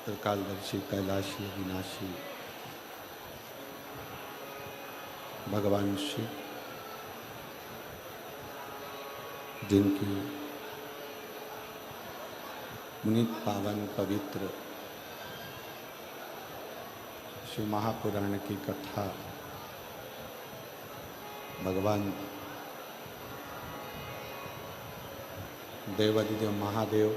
त्रिकालदर्शी कैलाशी अविनाशी भगवान शिव, जिनकी पुनीत पावन पवित्र शिव महापुराण की कथा भगवान देवादिदेव महादेव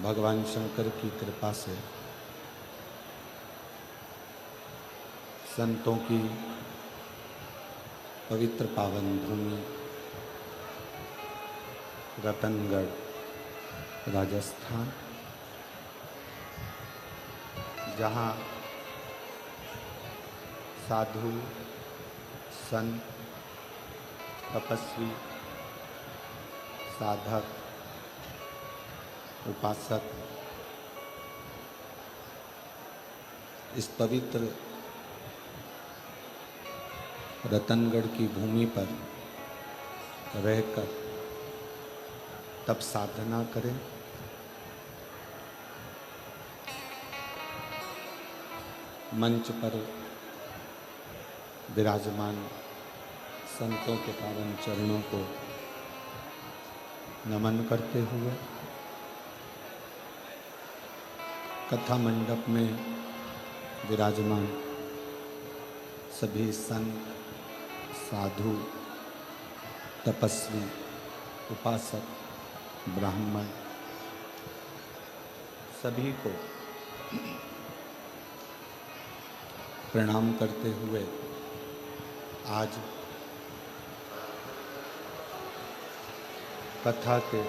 भगवान शंकर की कृपा से संतों की पवित्र पावन भूमि रतनगढ़ राजस्थान, जहाँ साधु संत तपस्वी साधक उपासक इस पवित्र रतनगढ़ की भूमि पर रहकर तब साधना करें, मंच पर विराजमान संतों के पावन चरणों को नमन करते हुए कथा मंडप में विराजमान सभी संत साधु तपस्वी उपासक ब्राह्मण सभी को प्रणाम करते हुए आज कथा के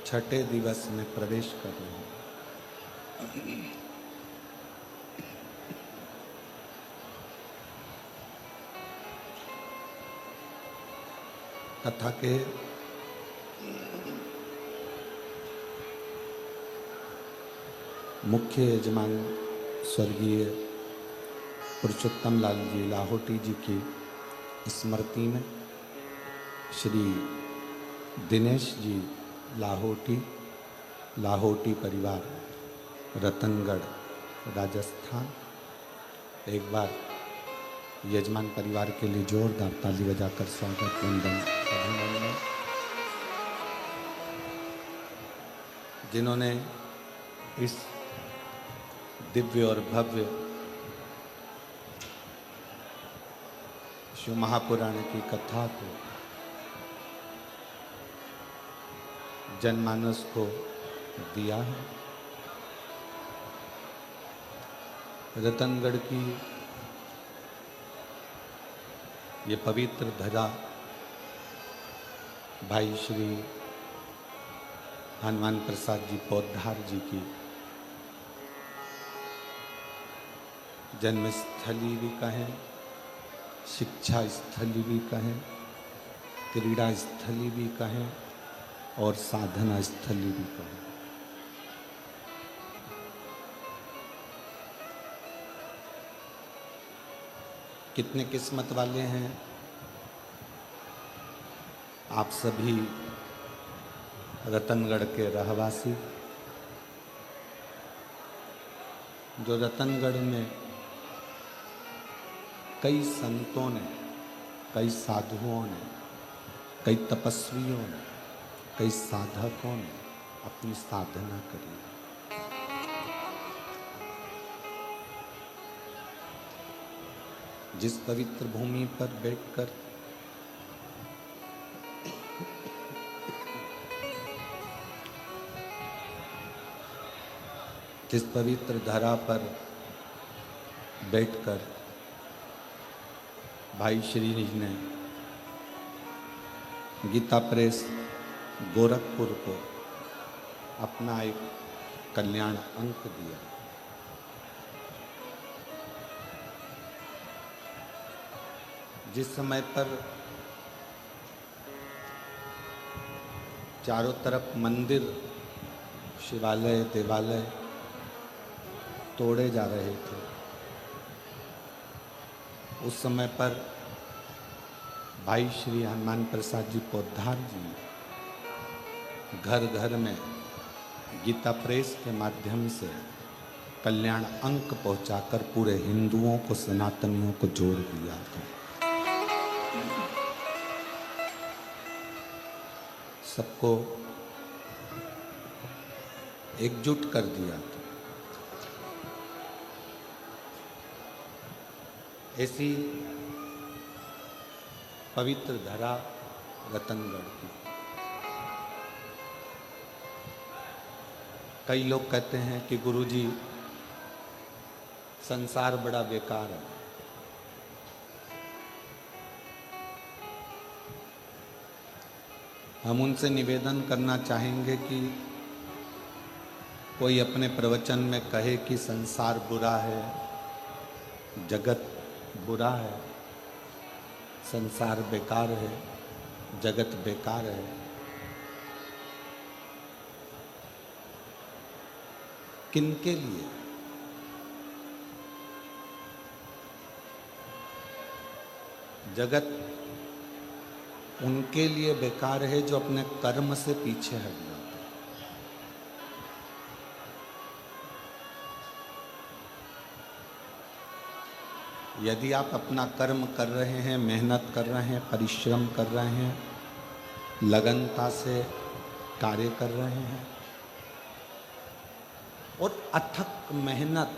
छठे दिवस में प्रवेश कर रहे हैं। कथा के मुख्य यजमान स्वर्गीय पुरुषोत्तम लाल जी लाहोटी जी की स्मृति में श्री दिनेश जी लाहोटी परिवार रतनगढ़ राजस्थान, एक बार यजमान परिवार के लिए जोरदार ताली बजाकर स्वागत वंदन अभिनंदन। जिन्होंने इस दिव्य और भव्य शिव महापुराण की कथा को जनमानस को दिया है। रतनगढ़ की ये पवित्र धरा भाई श्री हनुमान प्रसाद जी पौधार जी की जन्मस्थली भी कहें, शिक्षा स्थली भी कहें, क्रीड़ा स्थली भी कहें और साधना स्थली भी कहें। कितने किस्मत वाले हैं आप सभी रतनगढ़ के रहवासी, जो रतनगढ़ में कई संतों ने, कई साधुओं ने, कई तपस्वियों ने, कई साधकों ने अपनी साधना करी। जिस पवित्र भूमि पर बैठकर जिस पवित्र धरा पर बैठकर भाई श्री ने गीता प्रेस गोरखपुर को अपना एक कल्याण अंक दिया। जिस समय पर चारों तरफ मंदिर शिवालय देवालय तोड़े जा रहे थे, उस समय पर भाई श्री हनुमान प्रसाद जी पोद्दार जी घर घर में गीता प्रेस के माध्यम से कल्याण अंक पहुंचाकर पूरे हिंदुओं को, सनातनियों को जोड़ दिया था। सबको एकजुट कर दिया था। ऐसी पवित्र धरा रतनगढ़ की। कई लोग कहते हैं कि गुरुजी संसार बड़ा बेकार है। हम उनसे निवेदन करना चाहेंगे कि कोई अपने प्रवचन में कहे कि संसार बुरा है, जगत बुरा है, संसार बेकार है, जगत बेकार है, किनके लिए? जगत उनके लिए बेकार है जो अपने कर्म से पीछे हट जाते हैं। यदि आप अपना कर्म कर रहे हैं, मेहनत कर रहे हैं, परिश्रम कर रहे हैं, लगनता से कार्य कर रहे हैं और अथक मेहनत,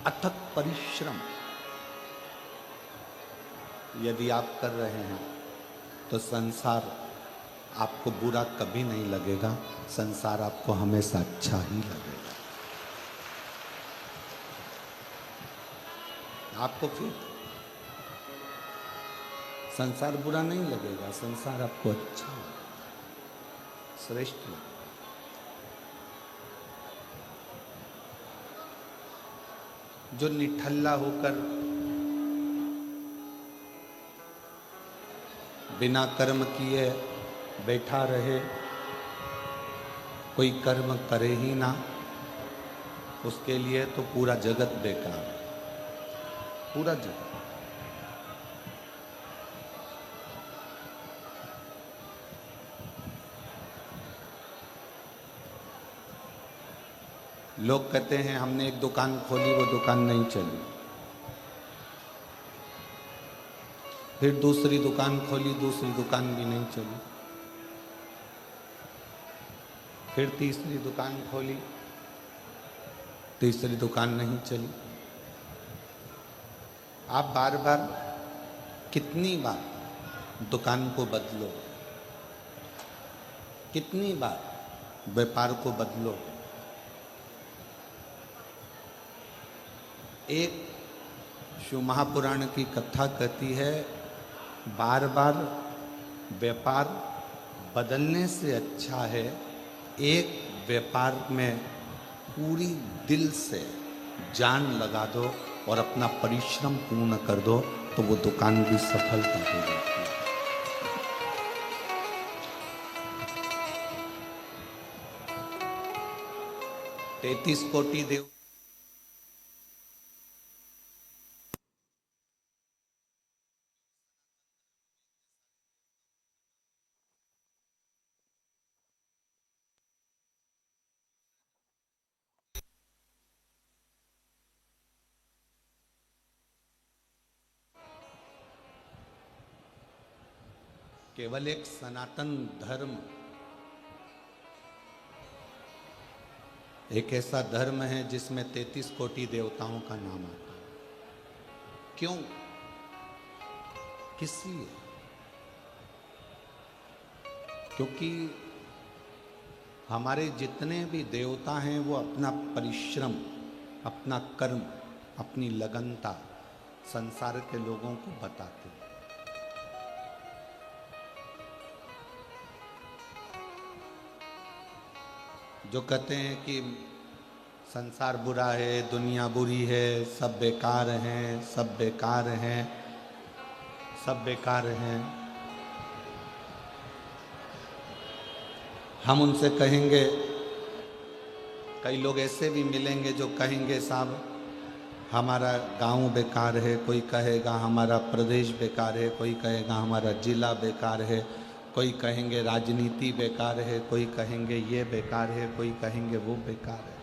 अथक परिश्रम यदि आप कर रहे हैं तो संसार आपको बुरा कभी नहीं लगेगा, संसार आपको हमेशा अच्छा ही लगेगा। आपको फिर संसार बुरा नहीं लगेगा, संसार आपको अच्छा श्रेष्ठ लगेगा। जो निठल्ला होकर बिना कर्म किए बैठा रहे, कोई कर्म करे ही ना, उसके लिए तो पूरा जगत बेकार है, पूरा जगत। लोग कहते हैं हमने एक दुकान खोली, वो दुकान नहीं चली। फिर दूसरी दुकान खोली, दूसरी दुकान भी नहीं चली। फिर तीसरी दुकान खोली, तीसरी दुकान नहीं चली। आप बार बार कितनी बार दुकान को बदलो, कितनी बार व्यापार को बदलो। एक शिव महापुराण की कथा कहती है, बार बार व्यापार बदलने से अच्छा है एक व्यापार में पूरी दिल से जान लगा दो और अपना परिश्रम पूर्ण कर दो, तो वो दुकान भी सफलता हो जाती है। तैतीस कोटि देव केवल एक सनातन धर्म एक ऐसा धर्म है जिसमें 33 कोटि देवताओं का नाम आता है। क्यों? किस लिए? क्योंकि हमारे जितने भी देवता हैं वो अपना परिश्रम, अपना कर्म, अपनी लगनता संसार के लोगों को बताते हैं। जो कहते हैं कि संसार बुरा है, दुनिया बुरी है, सब बेकार हैं, सब बेकार हैं, सब बेकार हैं, हम उनसे कहेंगे, कई लोग ऐसे भी मिलेंगे जो कहेंगे साहब हमारा गांव बेकार है, कोई कहेगा हमारा प्रदेश बेकार है, कोई कहेगा हमारा जिला बेकार है, कोई कहेंगे राजनीति बेकार है, कोई कहेंगे ये बेकार है, कोई कहेंगे वो बेकार है।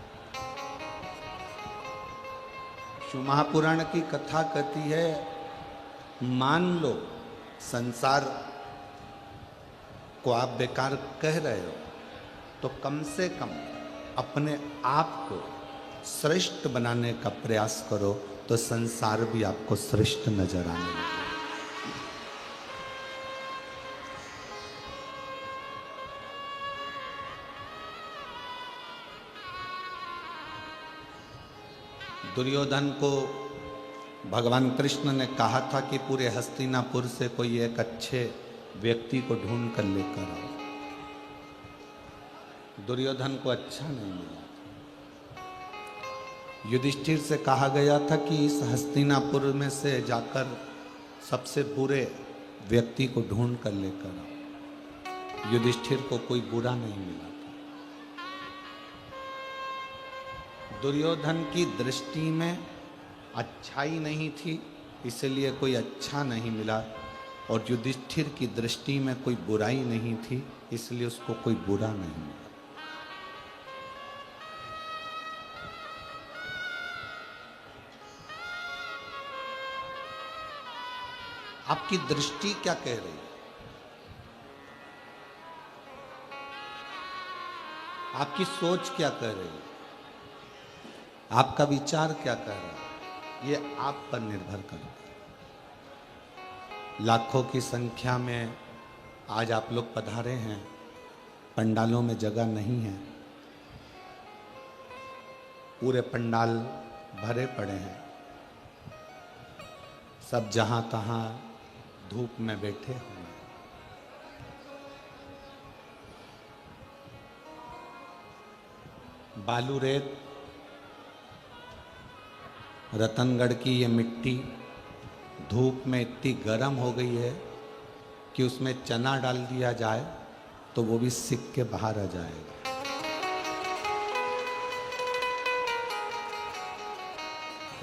शिव महापुराण की कथा कहती है, मान लो संसार को आप बेकार कह रहे हो तो कम से कम अपने आप को श्रेष्ठ बनाने का प्रयास करो, तो संसार भी आपको श्रेष्ठ नजर आने लगेगा। दुर्योधन को भगवान कृष्ण ने कहा था कि पूरे हस्तिनापुर से कोई एक अच्छे व्यक्ति को ढूंढ कर लेकर आओ। दुर्योधन को अच्छा नहीं मिला। युधिष्ठिर से कहा गया था कि इस हस्तिनापुर में से जाकर सबसे बुरे व्यक्ति को ढूंढ कर लेकर आओ। युधिष्ठिर को कोई बुरा नहीं मिला था। दुर्योधन की दृष्टि में अच्छाई नहीं थी, इसलिए कोई अच्छा नहीं मिला, और युधिष्ठिर की दृष्टि में कोई बुराई नहीं थी, इसलिए उसको कोई बुरा नहीं मिला। आपकी दृष्टि क्या कह रही है? आपकी सोच क्या कह रही है? आपका विचार क्या कह रहा है? ये आप पर निर्भर करता है। लाखों की संख्या में आज आप लोग पधारे हैं, पंडालों में जगह नहीं है, पूरे पंडाल भरे पड़े हैं, सब जहां तहां धूप में बैठे हुए हैं। बालू रेत, रतनगढ़ की ये मिट्टी धूप में इतनी गर्म हो गई है कि उसमें चना डाल दिया जाए तो वो भी सिक के बाहर आ जाएगा।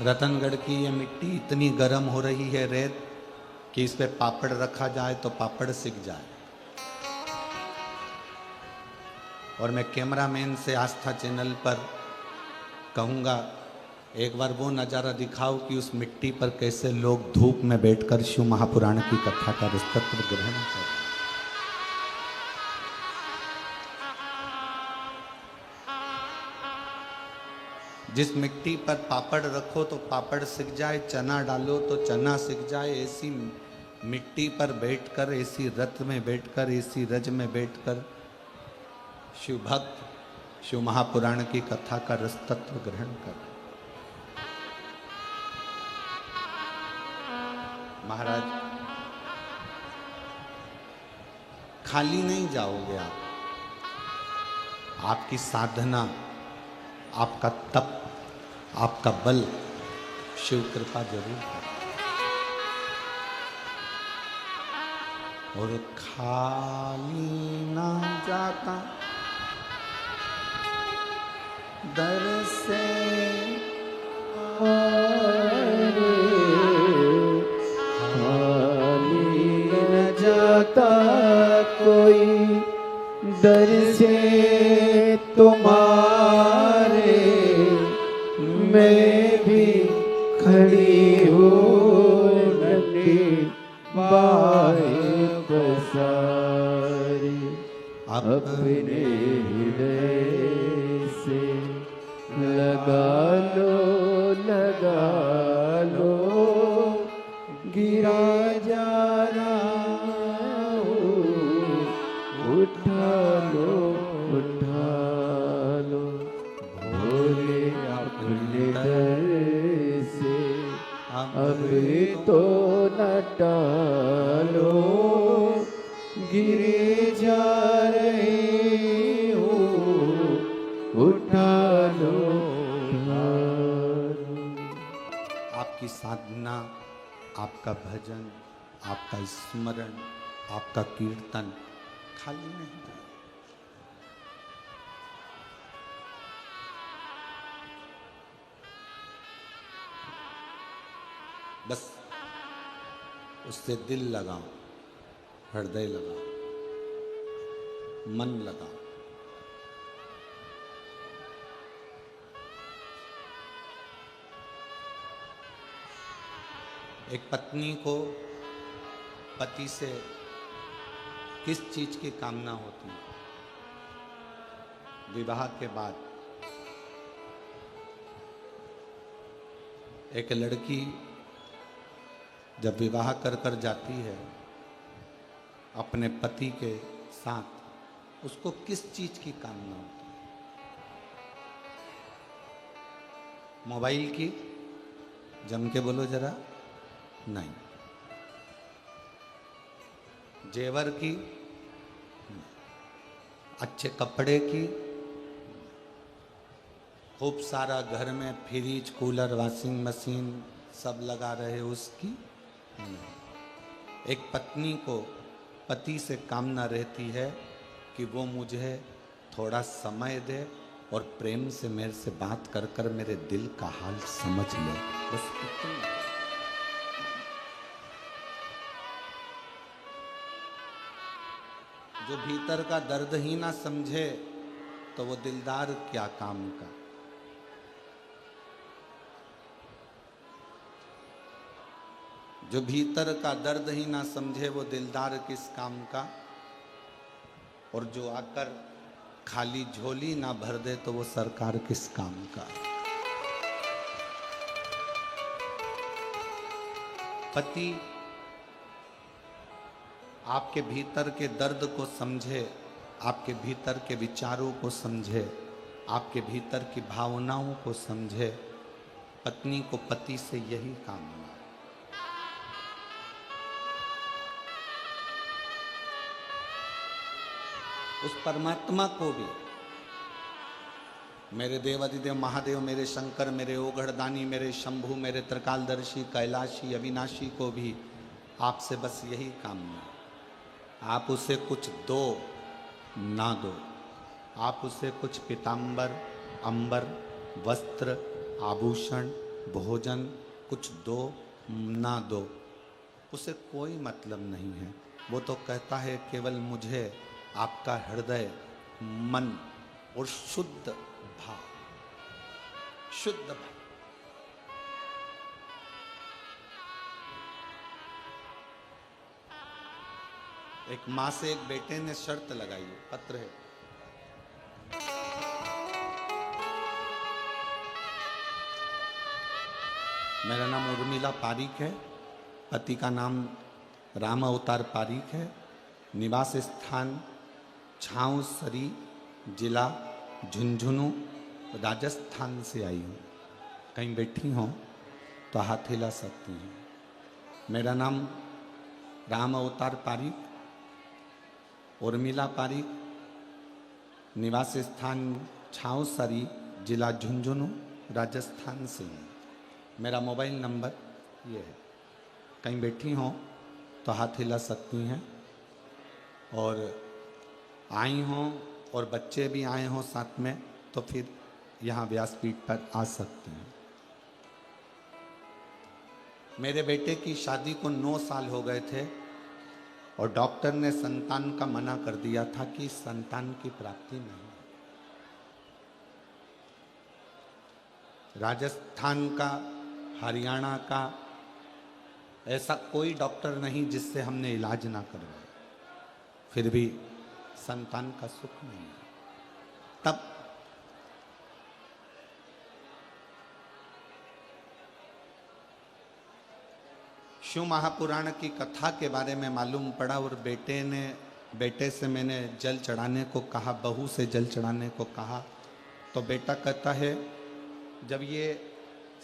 रतनगढ़ की ये मिट्टी इतनी गर्म हो रही है रेत कि इस पे पापड़ रखा जाए तो पापड़ सिक जाए। और मैं कैमरामैन से आस्था चैनल पर कहूँगा, एक बार वो नज़ारा दिखाओ कि उस मिट्टी पर कैसे लोग धूप में बैठकर शिव महापुराण की कथा का रसतत्व ग्रहण करें। जिस मिट्टी पर पापड़ रखो तो पापड़ सिक जाए, चना डालो तो चना सिक जाए, ऐसी मिट्टी पर बैठकर, ऐसी रथ में बैठकर, ऐसी रज में बैठकर शिव भक्त शिव महापुराण की कथा का रसतत्व ग्रहण कर। महाराज, खाली नहीं जाओगे आप। आपकी साधना, आपका तप, आपका बल शिव कृपा जरूर है। और खाली ना जाता दर से जाता कोई दर से तुम्हारे, मैं भी खड़ी हूँ नन्ही बाहें पसारी, अपने हृदय से लगा लो गिरा जा उठा लो भोले अपने दर से अब तो न टालो, गिरे जा रही हूँ उठा लो। आपकी साधना, आपका भजन, आपका स्मरण, आपका कीर्तन खाली नहीं जाए। बस उससे दिल लगाओ, हृदय लगाओ, मन लगाओ। एक पत्नी को पति से किस चीज की कामना होती है? विवाह के बाद एक लड़की जब विवाह कर कर जाती है अपने पति के साथ, उसको किस चीज की कामना होती है? मोबाइल की? जम के बोलो जरा। नहीं। जेवर की? अच्छे कपड़े की? खूब सारा घर में फ्रिज, कूलर, वॉशिंग मशीन सब लगा रहे उसकी? एक पत्नी को पति से कामना रहती है कि वो मुझे थोड़ा समय दे और प्रेम से मेरे से बात कर कर मेरे दिल का हाल समझ ले। बस इतना। जो भीतर का दर्द ही ना समझे तो वो दिलदार क्या काम का। जो भीतर का दर्द ही ना समझे वो दिलदार किस काम का। और जो आकर खाली झोली ना भर दे तो वो सरकार किस काम का। पति आपके भीतर के दर्द को समझे, आपके भीतर के विचारों को समझे, आपके भीतर की भावनाओं को समझे। पत्नी को पति से यही कामना। उस परमात्मा को भी, मेरे देवाधिदेव महादेव, मेरे शंकर, मेरे ओघड़दानी, मेरे शंभु, मेरे त्रिकालदर्शी, कैलाशी, अविनाशी को भी आपसे बस यही कामना। आप उसे कुछ दो ना दो, आप उसे कुछ पीतांबर, अंबर, वस्त्र, आभूषण, भोजन कुछ दो ना दो, उसे कोई मतलब नहीं है। वो तो कहता है केवल मुझे आपका हृदय, मन और शुद्ध भाव, शुद्ध भाव। एक माँ से एक बेटे ने शर्त लगाई, पत्र है। मेरा नाम उर्मिला पारीक है, पति का नाम राम अवतार पारीक है, निवास स्थान छाऊसरी, जिला झुंझुनू, राजस्थान से आई हूँ। कहीं बैठी हो तो हाथ हिला सकती हैं। मेरा नाम राम अवतार पारीक, उर्मिला पारीक, निवास स्थान छाऊसरी, जिला झुंझुनू, राजस्थान से हूँ। मेरा मोबाइल नंबर ये है। कहीं बैठी हो तो हाथ हिला सकती हैं। और आई हों और बच्चे भी आए हों साथ में तो फिर यहाँ व्यासपीठ पर आ सकते हैं। मेरे बेटे की शादी को 9 साल हो गए थे और डॉक्टर ने संतान का मना कर दिया था कि संतान की प्राप्ति नहीं। राजस्थान का, हरियाणा का ऐसा कोई डॉक्टर नहीं जिससे हमने इलाज ना करवाया, फिर भी संतान का सुख नहीं है। तब शिव महापुराण की कथा के बारे में मालूम पड़ा और बेटे से मैंने जल चढ़ाने को कहा, बहू से जल चढ़ाने को कहा, तो बेटा कहता है जब ये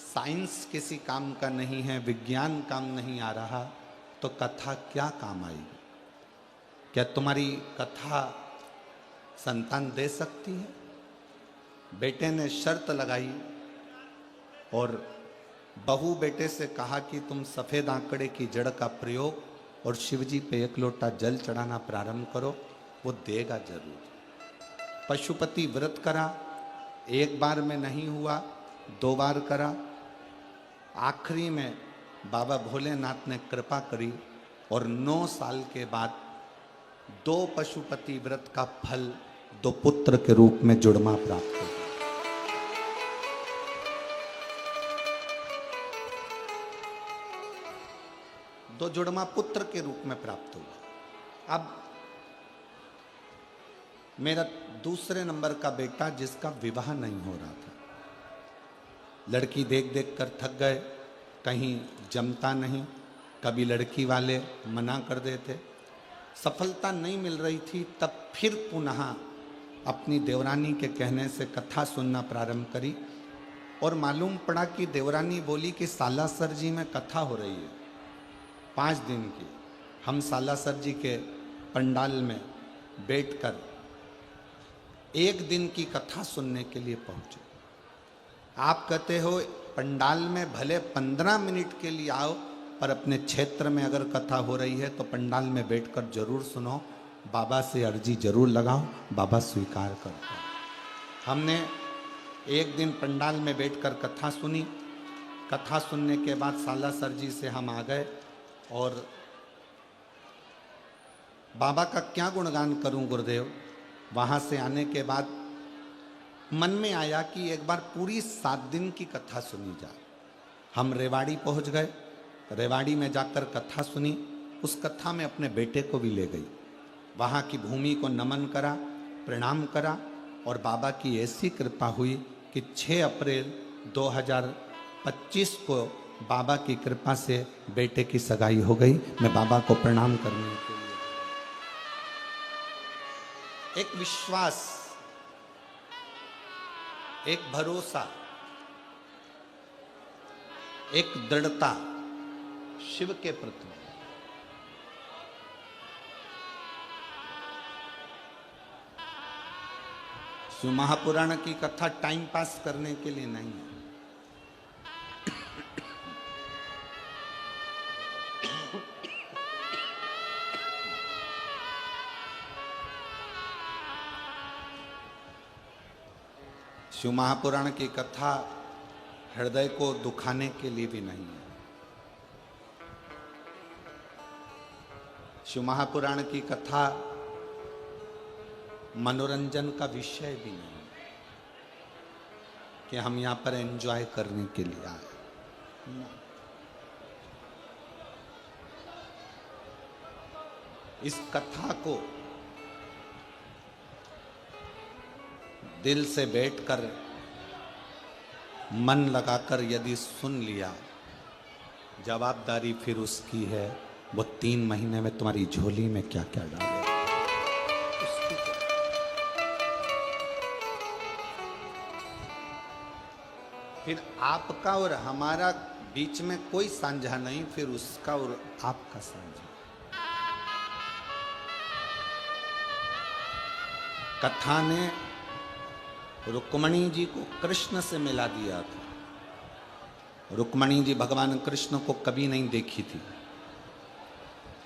साइंस किसी काम का नहीं है, विज्ञान काम नहीं आ रहा, तो कथा क्या काम आएगी? क्या तुम्हारी कथा संतान दे सकती है? बेटे ने शर्त लगाई और बहू बेटे से कहा कि तुम सफ़ेद आंकड़े की जड़ का प्रयोग और शिवजी पे 1 लोटा जल चढ़ाना प्रारंभ करो, वो देगा जरूर। पशुपति व्रत करा, 1 बार में नहीं हुआ, 2 बार करा, आखिरी में बाबा भोलेनाथ ने कृपा करी और 9 साल के बाद 2 पशुपति व्रत का फल 2 पुत्र के रूप में जुड़मा प्राप्त हुआ। दो जुड़मा पुत्र के रूप में प्राप्त हुआ। अब मेरा दूसरे नंबर का बेटा जिसका विवाह नहीं हो रहा था, लड़की देख देख कर थक गए, कहीं जमता नहीं, कभी लड़की वाले मना कर देते, सफलता नहीं मिल रही थी। तब फिर पुनः अपनी देवरानी के कहने से कथा सुनना प्रारंभ करी और मालूम पड़ा कि देवरानी बोली कि सालासर जी में कथा हो रही है 5 दिन की। हम सालासर जी के पंडाल में बैठकर 1 दिन की कथा सुनने के लिए पहुंचे। आप कहते हो पंडाल में भले 15 मिनट के लिए आओ, पर अपने क्षेत्र में अगर कथा हो रही है तो पंडाल में बैठकर जरूर सुनो, बाबा से अर्जी जरूर लगाओ, बाबा स्वीकार करता है। हमने 1 दिन पंडाल में बैठकर कथा सुनी। कथा सुनने के बाद सालासर जी से हम आ गए और बाबा का क्या गुणगान करूं गुरुदेव। वहाँ से आने के बाद मन में आया कि एक बार पूरी 7 दिन की कथा सुनी जाए। हम रेवाड़ी पहुँच गए, रेवाड़ी में जाकर कथा सुनी। उस कथा में अपने बेटे को भी ले गई, वहाँ की भूमि को नमन करा, प्रणाम करा और बाबा की ऐसी कृपा हुई कि 6 अप्रैल 2025 को बाबा की कृपा से बेटे की सगाई हो गई। मैं बाबा को प्रणाम करने के लिए, एक विश्वास, एक भरोसा, एक दृढ़ता शिव के प्रति। शिव महापुराण की कथा टाइम पास करने के लिए नहीं है। शिव महापुराण की कथा हृदय को दुखाने के लिए भी नहीं है। शिव महापुराण की कथा मनोरंजन का विषय भी नहीं कि हम यहाँ पर एंजॉय करने के लिए आए। इस कथा को दिल से बैठकर मन लगाकर यदि सुन लिया, जवाबदारी फिर उसकी है, वो 3 महीने में तुम्हारी झोली में क्या क्या डाले। फिर आपका और हमारा बीच में कोई साझा नहीं, फिर उसका और आपका साझा। कथा ने रुक्मणी जी को कृष्ण से मिला दिया था। रुक्मणी जी भगवान कृष्ण को कभी नहीं देखी थी।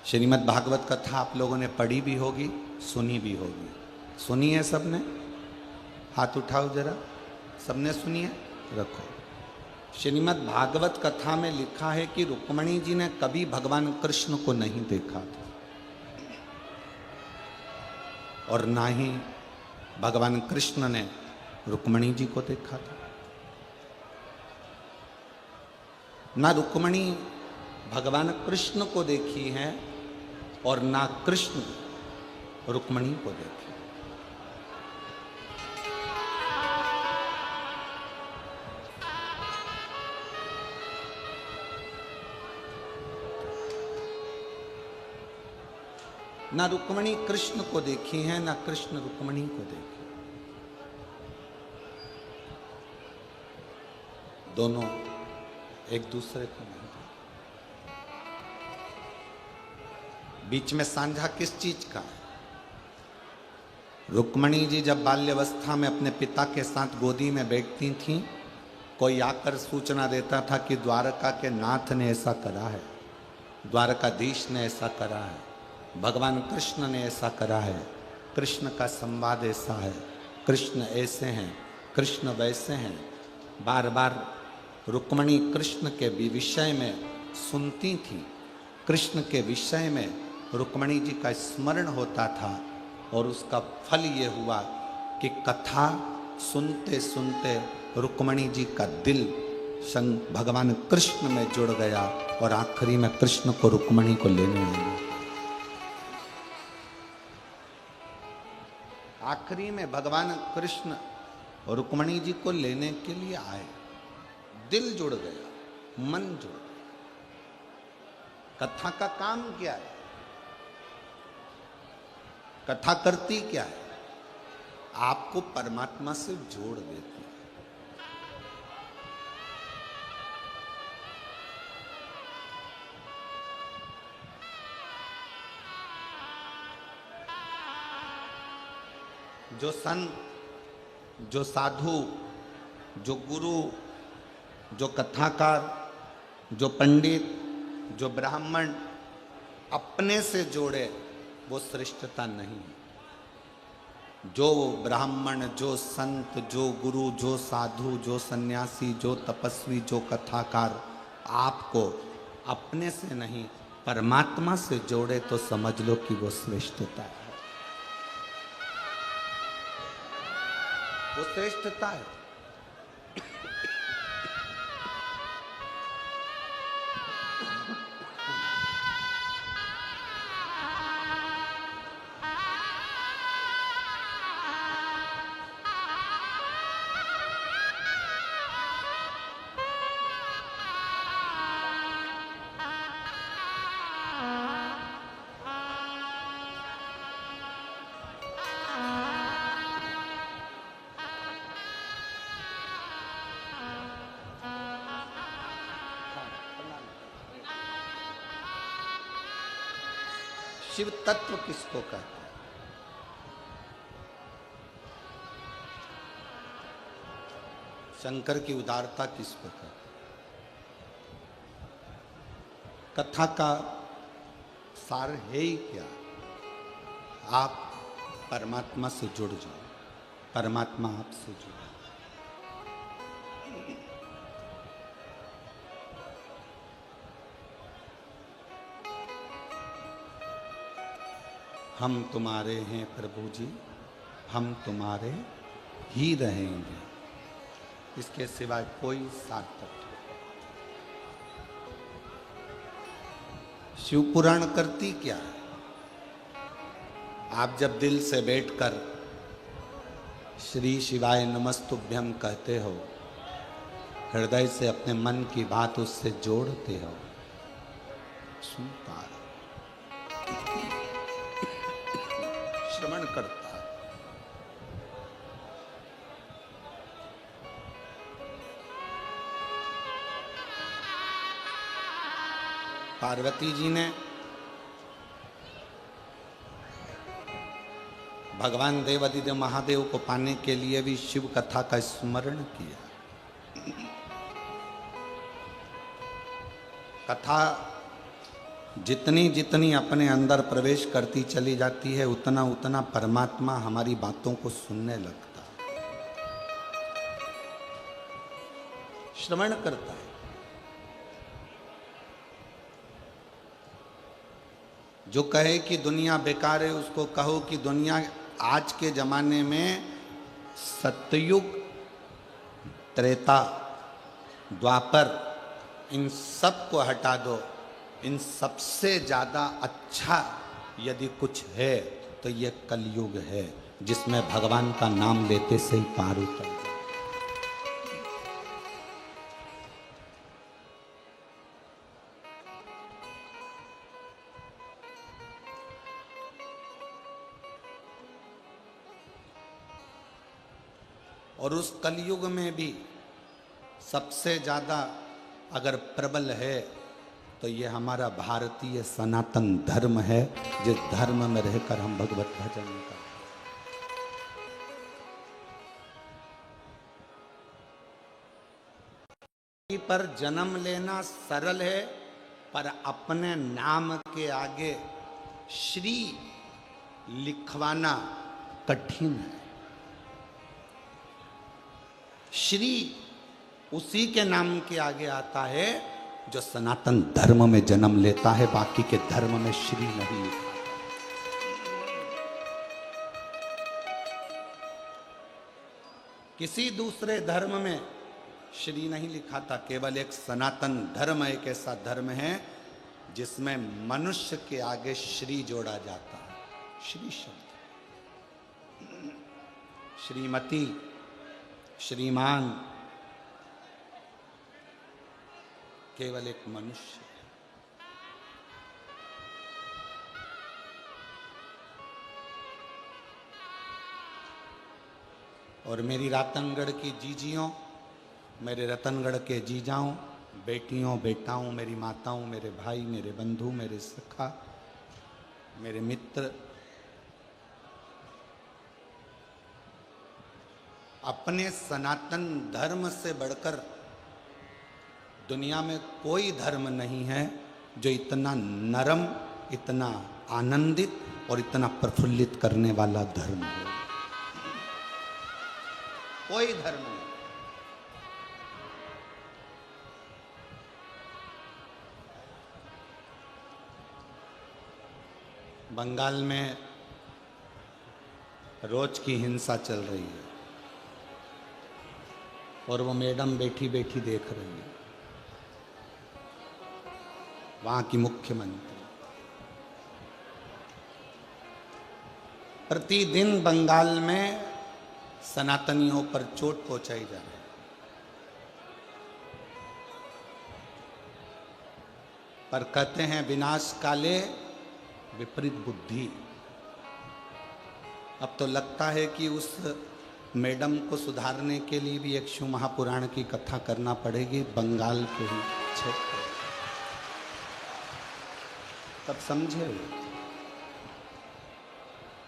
श्रीमद् भागवत कथा आप लोगों ने पढ़ी भी होगी, सुनी भी होगी। सुनी है सबने? हाथ उठाओ जरा, सबने सुनी है? रखो। श्रीमद् भागवत कथा में लिखा है कि रुक्मणी जी ने कभी भगवान कृष्ण को नहीं देखा था और ना ही भगवान कृष्ण ने रुक्मणी जी को देखा था। ना रुक्मणी भगवान कृष्ण को देखी है और ना कृष्ण रुक्मणी को देखी। ना रुक्मणी कृष्ण को देखी है, ना कृष्ण रुक्मणी को देखी। दोनों एक दूसरे को नहीं। बीच में साझा किस चीज का? रुक्मणी जी जब बाल्यावस्था में अपने पिता के साथ गोदी में बैठती थीं, कोई आकर सूचना देता था कि द्वारका के नाथ ने ऐसा करा है, द्वारकाधीश ने ऐसा करा है, भगवान कृष्ण ने ऐसा करा है, कृष्ण का संवाद ऐसा है, कृष्ण ऐसे हैं, कृष्ण वैसे हैं। बार बार रुक्मणी कृष्ण के विषय में सुनती थी, कृष्ण के विषय में रुक्मणी जी का स्मरण होता था और उसका फल ये हुआ कि कथा सुनते सुनते रुक्मणी जी का दिल संग भगवान कृष्ण में जुड़ गया और आखिरी में कृष्ण को रुक्मणी को लेने लगी। आखिरी में भगवान कृष्ण रुक्मणी जी को लेने के लिए आए, दिल जुड़ गया, मन जुड़ गया। कथा का काम क्या है? कथा करती क्या है? आपको परमात्मा से जोड़ देती है। जो संत, जो साधु, जो गुरु, जो कथाकार, जो पंडित, जो ब्राह्मण अपने से जोड़े, वो श्रेष्ठता नहीं है। जो ब्राह्मण, जो संत, जो गुरु, जो साधु, जो सन्यासी, जो तपस्वी, जो कथाकार आपको अपने से नहीं परमात्मा से जोड़े तो समझ लो कि वो श्रेष्ठता है। वो श्रेष्ठता है। शिव तत्व किसको कहते हैं? शंकर की उदारता किसको कहते हैं? कथा का सार है ही क्या? आप परमात्मा से जुड़ जाओ, परमात्मा आपसे जुड़े। हम तुम्हारे हैं प्रभु जी, हम तुम्हारे ही रहेंगे, इसके सिवाय कोई सार्थक नहीं। शिव पुराण करती क्या है? आप जब दिल से बैठकर श्री शिवाय नमस्तुभ्यम कहते हो, हृदय से अपने मन की बात उससे जोड़ते हो, सुनता है, श्रवण करता है। पार्वती जी ने भगवान देवादिदेव महादेव को पाने के लिए भी शिव कथा का स्मरण किया। कथा जितनी जितनी अपने अंदर प्रवेश करती चली जाती है, उतना उतना परमात्मा हमारी बातों को सुनने लगता है, श्रवण करता है। जो कहे कि दुनिया बेकार है, उसको कहो कि दुनिया आज के जमाने में सतयुग, त्रेता, द्वापर, इन सब को हटा दो, इन सबसे ज़्यादा अच्छा यदि कुछ है तो ये कलयुग है, जिसमें भगवान का नाम लेते से ही पार उतर जाए। और उस कलयुग में भी सबसे ज़्यादा अगर प्रबल है तो ये हमारा भारतीय सनातन धर्म है, जिस धर्म में रहकर हम भगवत भजन करते हैं। पर जन्म लेना सरल है, पर अपने नाम के आगे श्री लिखवाना कठिन है। श्री उसी के नाम के आगे आता है जो सनातन धर्म में जन्म लेता है, बाकी के धर्म में श्री नहीं लिखा। किसी दूसरे धर्म में श्री नहीं लिखा था। केवल एक सनातन धर्म एक ऐसा धर्म है जिसमें मनुष्य के आगे श्री जोड़ा जाता है। श्री शब्द, श्रीमती, श्रीमान, केवल एक मनुष्य है। और मेरी रतनगढ़ की जीजियों, मेरे रतनगढ़ के जीजाओं, बेटियों, बेटाओं, मेरी माताओं, मेरे भाई, मेरे बंधु, मेरे सखा, मेरे मित्र, अपने सनातन धर्म से बढ़कर दुनिया में कोई धर्म नहीं है जो इतना नरम, इतना आनंदित और इतना प्रफुल्लित करने वाला धर्म है। कोई धर्म नहीं। बंगाल में रोज की हिंसा चल रही है और वो मैडम बैठी बैठी देख रही है। वहां की मुख्यमंत्री प्रतिदिन बंगाल में सनातनियों पर चोट पहुंचाई जा रही है। पर कहते हैं विनाश काले विपरीत बुद्धि। अब तो लगता है कि उस मैडम को सुधारने के लिए भी एक शिव महापुराण की कथा करना पड़ेगी बंगाल के ही क्षेत्र। तब समझे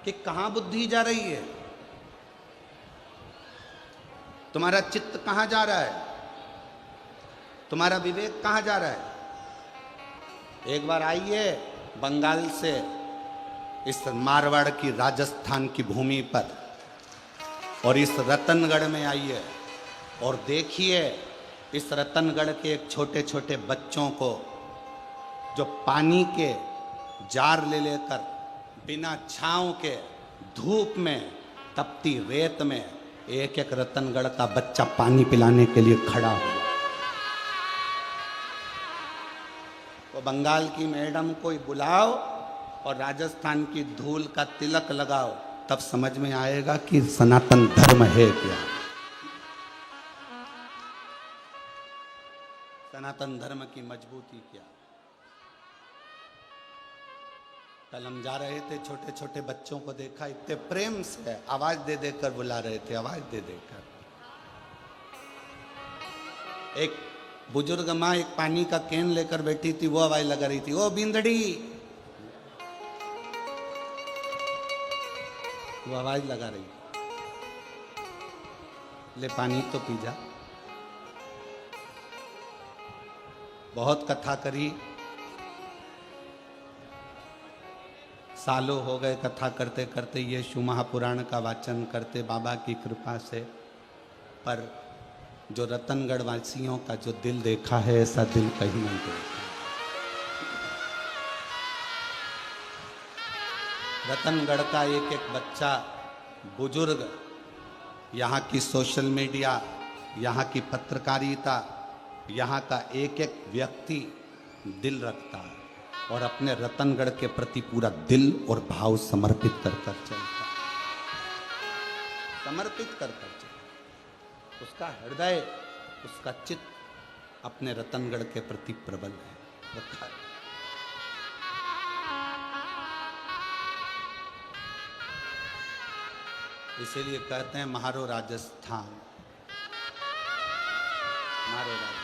कि कहां बुद्धि जा रही है, तुम्हारा चित्त कहां जा रहा है, तुम्हारा विवेक कहां जा रहा है। एक बार आइए बंगाल से इस मारवाड़ की राजस्थान की भूमि पर और इस रतनगढ़ में आइए और देखिए इस रतनगढ़ के एक छोटे छोटे बच्चों को जो पानी के जार ले लेकर बिना छांव के धूप में तपती रेत में एक एक रतनगढ़ का बच्चा पानी पिलाने के लिए खड़ा हुआ। तो बंगाल की मैडम को बुलाओ और राजस्थान की धूल का तिलक लगाओ, तब समझ में आएगा कि सनातन धर्म है क्या। सनातन धर्म की मजबूती क्या। कल हम जा रहे थे, छोटे छोटे बच्चों को देखा, इतने प्रेम से आवाज दे देकर बुला रहे थे, आवाज दे देकर। एक बुजुर्ग माँ एक पानी का कैन लेकर बैठी थी, वो आवाज लगा रही थी, ओ बिंदड़ी, वो आवाज लगा रही, ले पानी तो पी जा। बहुत कथा करी, सालों हो गए कथा करते करते, ये शिव महापुराण का वाचन करते बाबा की कृपा से। पर जो रतनगढ़ वासियों का जो दिल देखा है, ऐसा दिल कहीं नहीं देखा। रतनगढ़ का एक एक बच्चा, बुजुर्ग, यहाँ की सोशल मीडिया, यहाँ की पत्रकारिता, यहाँ का एक एक व्यक्ति दिल रखता है और अपने रतनगढ़ के प्रति पूरा दिल और भाव समर्पित कर कर चलता है, समर्पित कर कर चलता। उसका हृदय, उसका चित्त अपने रतनगढ़ के प्रति प्रबल है, रखा है। इसीलिए कहते हैं म्हारो राजस्थान, म्हारो राजस्थान।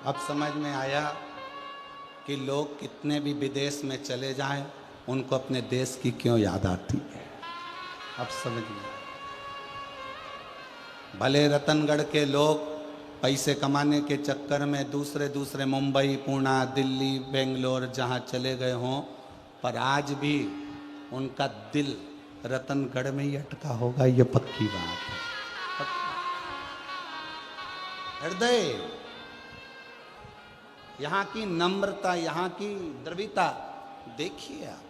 अब समझ में आया कि लोग कितने भी विदेश में चले जाएं, उनको अपने देश की क्यों याद आती है। अब समझ में आया। भले रतनगढ़ के लोग पैसे कमाने के चक्कर में दूसरे दूसरे मुंबई, पुणे, दिल्ली, बेंगलोर जहाँ चले गए हों, पर आज भी उनका दिल रतनगढ़ में ही अटका होगा, ये पक्की बात है। हृदय, यहाँ की नम्रता, यहाँ की द्रविता देखिए आप,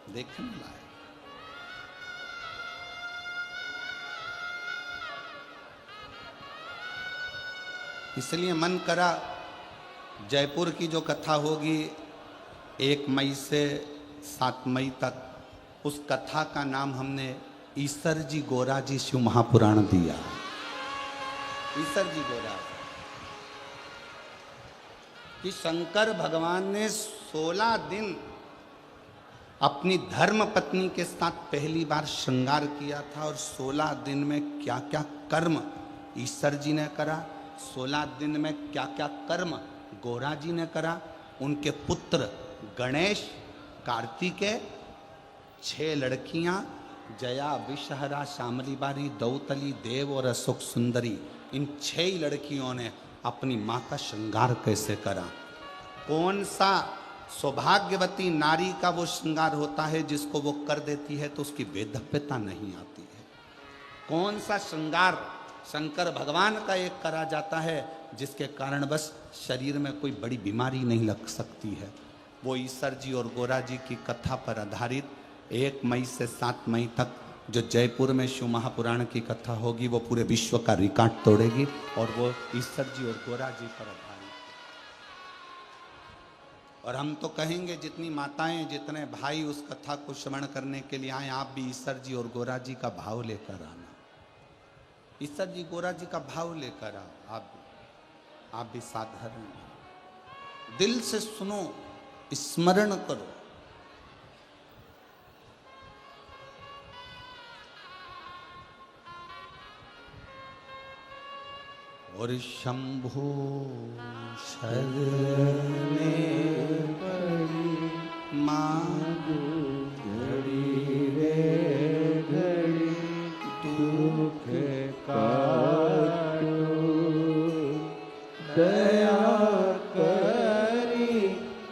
देखने लायक। इसलिए मन करा जयपुर की जो कथा होगी 1 मई से 7 मई तक, उस कथा का नाम हमने ईसर जी गोरा जी शिव महापुराण दिया। ईसर जी गोरा कि शंकर भगवान ने 16 दिन अपनी धर्म पत्नी के साथ पहली बार श्रृंगार किया था, और 16 दिन में क्या क्या कर्म ईसर जी ने करा, 16 दिन में क्या क्या कर्म गोरा जी ने करा। उनके पुत्र गणेश, कार्तिकेय, 6 लड़कियां जया, विषहरा, शामली बारी, दौतली, देव और अशोक सुंदरी, इन 6 लड़कियों ने अपनी माँ का श्रृंगार कैसे करा। कौन सा सौभाग्यवती नारी का वो श्रृंगार होता है जिसको वो कर देती है तो उसकी वेधव्यता नहीं आती है। कौन सा श्रृंगार शंकर भगवान का एक करा जाता है जिसके कारण बस शरीर में कोई बड़ी बीमारी नहीं लग सकती है। वो ईसर जी और गोरा जी की कथा पर आधारित 1 मई से 7 मई तक जो जयपुर में शिव महापुराण की कथा होगी, वो पूरे विश्व का रिकॉर्ड तोड़ेगी, और वो ईसर जी और गोरा जी पर आधारित। और हम तो कहेंगे जितनी माताएं, जितने भाई उस कथा को श्रवण करने के लिए आए, आप भी ईसर जी और गोरा जी का भाव लेकर आना। ईसर जी गोरा जी का भाव लेकर आओ। आप भी साधारण दिल से सुनो, स्मरण करो। और शंभो शरणे मांगो घड़ी रे घड़ी दुख काटो, दया करी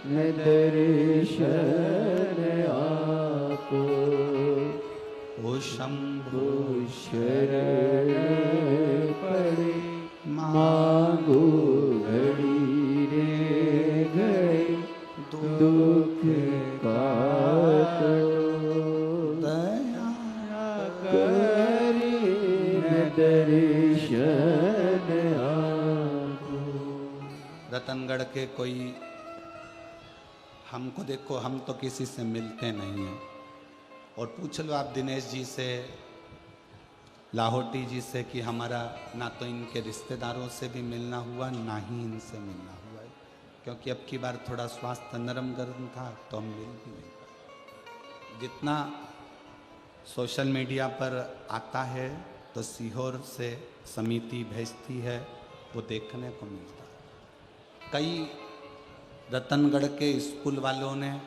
न दर्शन आपो। ओ शंभो शरण पड़े मांगो घड़ी रे घड़ी दुख काटो, दया करी न दर्शन आपो। रतनगढ़ के कोई, हमको देखो, हम तो किसी से मिलते नहीं हैं, और पूछ लो आप दिनेश जी से, लाहौटी जी से कि हमारा ना तो इनके रिश्तेदारों से भी मिलना हुआ, ना ही इनसे मिलना हुआ है, क्योंकि अब की बार थोड़ा स्वास्थ्य नरम गरम था तो हम मिल भी नहीं पाए। जितना सोशल मीडिया पर आता है तो सीहोर से समिति भेजती है, वो देखने को मिलता है। कई रतनगढ़ के स्कूल वालों ने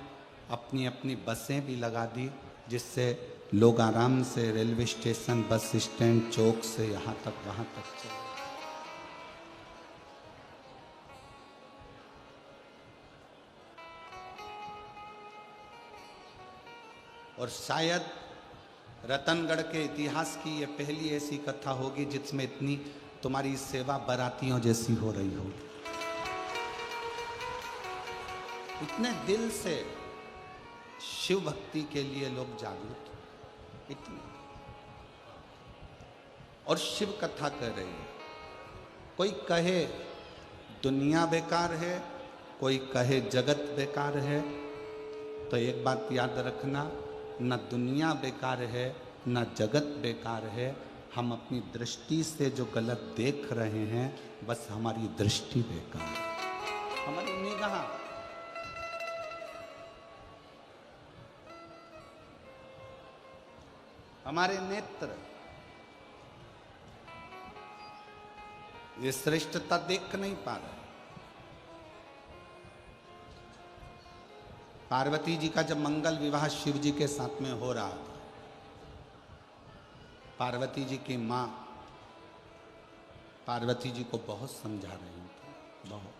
अपनी अपनी बसें भी लगा दी, जिससे लोग आराम से रेलवे स्टेशन, बस स्टैंड, चौक से यहाँ तक वहाँ तक चले। और शायद रतनगढ़ के इतिहास की ये पहली ऐसी कथा होगी जिसमें इतनी तुम्हारी सेवा बारातियों जैसी हो रही होगी। इतने दिल से शिव भक्ति के लिए लोग जागरूक, इतने, और शिव कथा कर रहे हैं। कोई कहे दुनिया बेकार है, कोई कहे जगत बेकार है, तो एक बात याद रखना, न दुनिया बेकार है न जगत बेकार है। हम अपनी दृष्टि से जो गलत देख रहे हैं, बस हमारी दृष्टि बेकार है, हमारी निगाह। हमारे नेत्र ये श्रेष्ठता देख नहीं पा रहे। पार्वती जी का जब मंगल विवाह शिव जी के साथ में हो रहा था, पार्वती जी की माँ पार्वती जी को बहुत समझा रही थी, बहुत